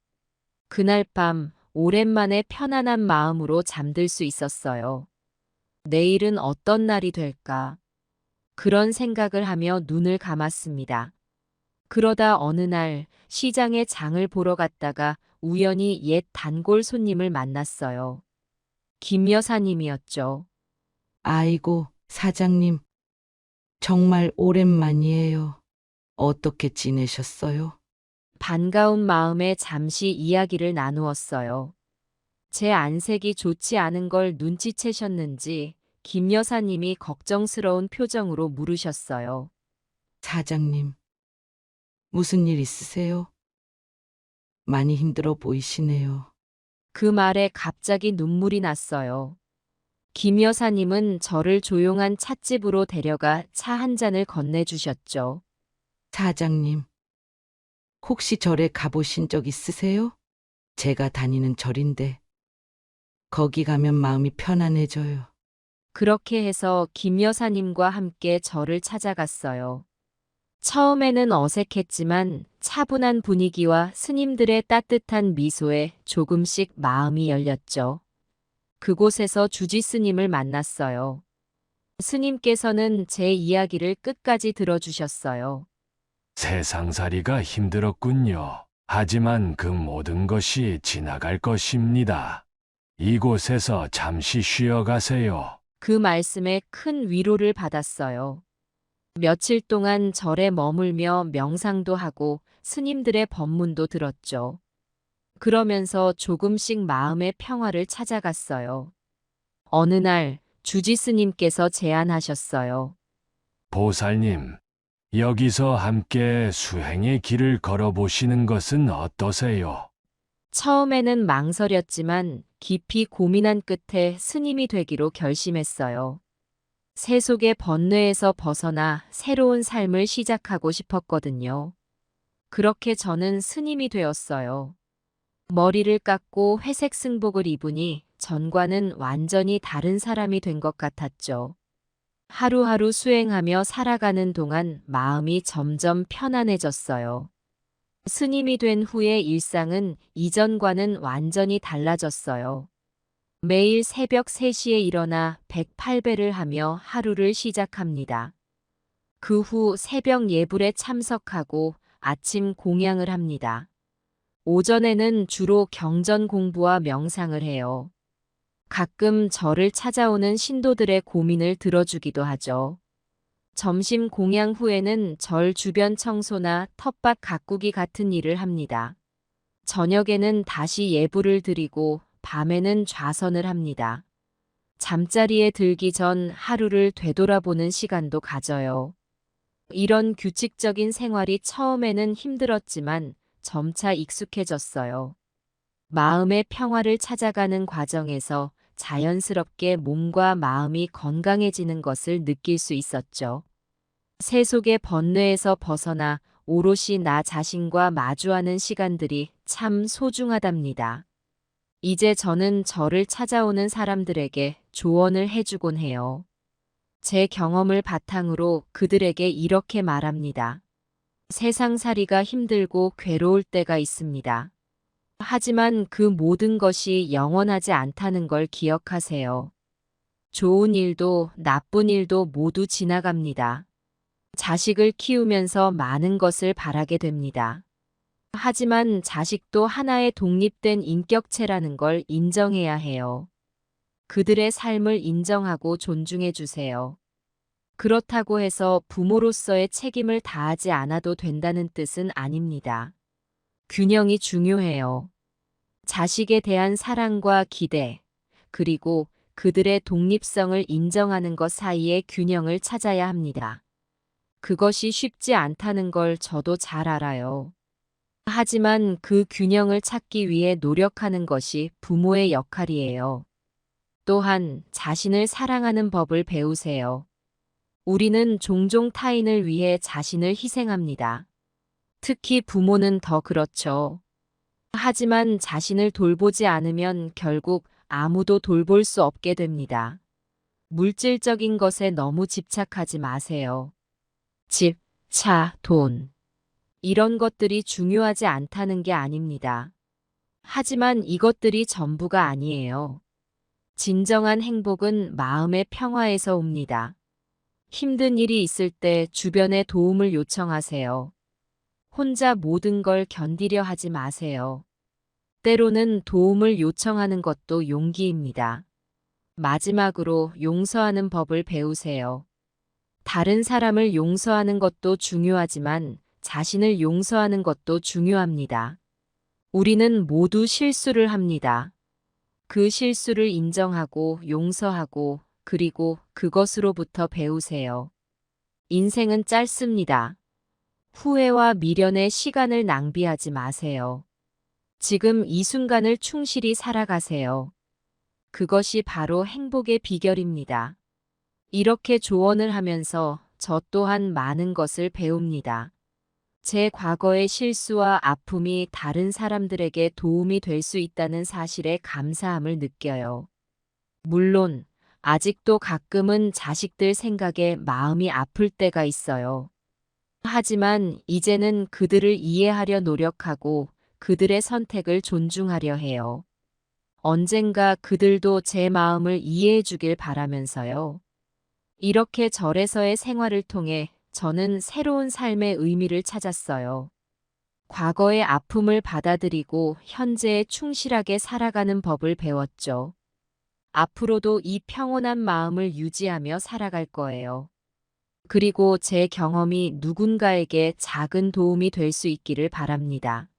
그날 밤 오랜만에 편안한 마음으로 잠들 수 있었어요. 내일은 어떤 날이 될까? 그런 생각을 하며 눈을 감았습니다. 그러다 어느 날 시장에 장을 보러 갔다가 우연히 옛 단골 손님을 만났어요. 김 여사님이었죠.
아이고, 사장님. 정말 오랜만이에요. 어떻게 지내셨어요?
반가운 마음에 잠시 이야기를 나누었어요. 제 안색이 좋지 않은 걸 눈치채셨는지 김 여사님이 걱정스러운 표정으로 물으셨어요.
사장님, 무슨 일 있으세요? 많이 힘들어 보이시네요.
그 말에 갑자기 눈물이 났어요. 김 여사님은 저를 조용한 찻집으로 데려가 차 한 잔을 건네주셨죠.
사장님, 혹시 절에 가보신 적 있으세요? 제가 다니는 절인데 거기 가면 마음이 편안해져요.
그렇게 해서 김 여사님과 함께 절을 찾아갔어요. 처음에는 어색했지만 차분한 분위기와 스님들의 따뜻한 미소에 조금씩 마음이 열렸죠. 그곳에서 주지 스님을 만났어요. 스님께서는 제 이야기를 끝까지 들어주셨어요.
세상살이가 힘들었군요. 하지만 그 모든 것이 지나갈 것입니다. 이곳에서 잠시 쉬어가세요.
그 말씀에 큰 위로를 받았어요. 며칠 동안 절에 머물며 명상도 하고 스님들의 법문도 들었죠. 그러면서 조금씩 마음의 평화를 찾아갔어요. 어느 날 주지 스님께서 제안하셨어요.
보살님, 여기서 함께 수행의 길을 걸어보시는 것은 어떠세요?
처음에는 망설였지만 깊이 고민한 끝에 스님이 되기로 결심했어요. 세속의 번뇌에서 벗어나 새로운 삶을 시작하고 싶었거든요. 그렇게 저는 스님이 되었어요. 머리를 깎고 회색 승복을 입으니 전과는 완전히 다른 사람이 된 것 같았죠. 하루하루 수행하며 살아가는 동안 마음이 점점 편안해졌어요. 스님이 된 후의 일상은 이전과는 완전히 달라졌어요. 매일 새벽 3시에 일어나 108배를 하며 하루를 시작합니다. 그 후 새벽 예불에 참석하고 아침 공양을 합니다. 오전에는 주로 경전 공부와 명상을 해요. 가끔 저를 찾아오는 신도들의 고민을 들어주기도 하죠. 점심 공양 후에는 절 주변 청소나 텃밭 가꾸기 같은 일을 합니다. 저녁에는 다시 예불을 드리고 밤에는 좌선을 합니다. 잠자리에 들기 전 하루를 되돌아보는 시간도 가져요. 이런 규칙적인 생활이 처음에는 힘들었지만 점차 익숙해졌어요. 마음의 평화를 찾아가는 과정에서 자연스럽게 몸과 마음이 건강해지는 것을 느낄 수 있었죠. 세속의 번뇌에서 벗어나 오롯이 나 자신과 마주하는 시간들이 참 소중하답니다. 이제 저는 저를 찾아오는 사람들에게 조언을 해주곤 해요. 제 경험을 바탕으로 그들에게 이렇게 말합니다. 세상살이가 힘들고 괴로울 때가 있습니다. 하지만 그 모든 것이 영원하지 않다는 걸 기억하세요. 좋은 일도 나쁜 일도 모두 지나갑니다. 자식을 키우면서 많은 것을 바라게 됩니다. 하지만 자식도 하나의 독립된 인격체라는 걸 인정해야 해요. 그들의 삶을 인정하고 존중해 주세요. 그렇다고 해서 부모로서의 책임을 다하지 않아도 된다는 뜻은 아닙니다. 균형이 중요해요. 자식에 대한 사랑과 기대, 그리고 그들의 독립성을 인정하는 것 사이의 균형을 찾아야 합니다. 그것이 쉽지 않다는 걸 저도 잘 알아요. 하지만 그 균형을 찾기 위해 노력하는 것이 부모의 역할이에요. 또한 자신을 사랑하는 법을 배우세요. 우리는 종종 타인을 위해 자신을 희생합니다. 특히 부모는 더 그렇죠. 하지만 자신을 돌보지 않으면 결국 아무도 돌볼 수 없게 됩니다. 물질적인 것에 너무 집착하지 마세요. 집, 차, 돈. 이런 것들이 중요하지 않다는 게 아닙니다. 하지만 이것들이 전부가 아니에요. 진정한 행복은 마음의 평화에서 옵니다. 힘든 일이 있을 때 주변에 도움을 요청하세요. 혼자 모든 걸 견디려 하지 마세요. 때로는 도움을 요청하는 것도 용기입니다. 마지막으로 용서하는 법을 배우세요. 다른 사람을 용서하는 것도 중요하지만 자신을 용서하는 것도 중요합니다. 우리는 모두 실수를 합니다. 그 실수를 인정하고 용서하고 그리고 그것으로부터 배우세요. 인생은 짧습니다. 후회와 미련의 시간을 낭비하지 마세요. 지금 이 순간을 충실히 살아가세요. 그것이 바로 행복의 비결입니다. 이렇게 조언을 하면서 저 또한 많은 것을 배웁니다. 제 과거의 실수와 아픔이 다른 사람들에게 도움이 될 수 있다는 사실에 감사함을 느껴요. 물론 아직도 가끔은 자식들 생각에 마음이 아플 때가 있어요. 하지만 이제는 그들을 이해하려 노력하고 그들의 선택을 존중하려 해요. 언젠가 그들도 제 마음을 이해해 주길 바라면서요. 이렇게 절에서의 생활을 통해 저는 새로운 삶의 의미를 찾았어요. 과거의 아픔을 받아들이고 현재에 충실하게 살아가는 법을 배웠죠. 앞으로도 이 평온한 마음을 유지하며 살아갈 거예요. 그리고 제 경험이 누군가에게 작은 도움이 될 수 있기를 바랍니다.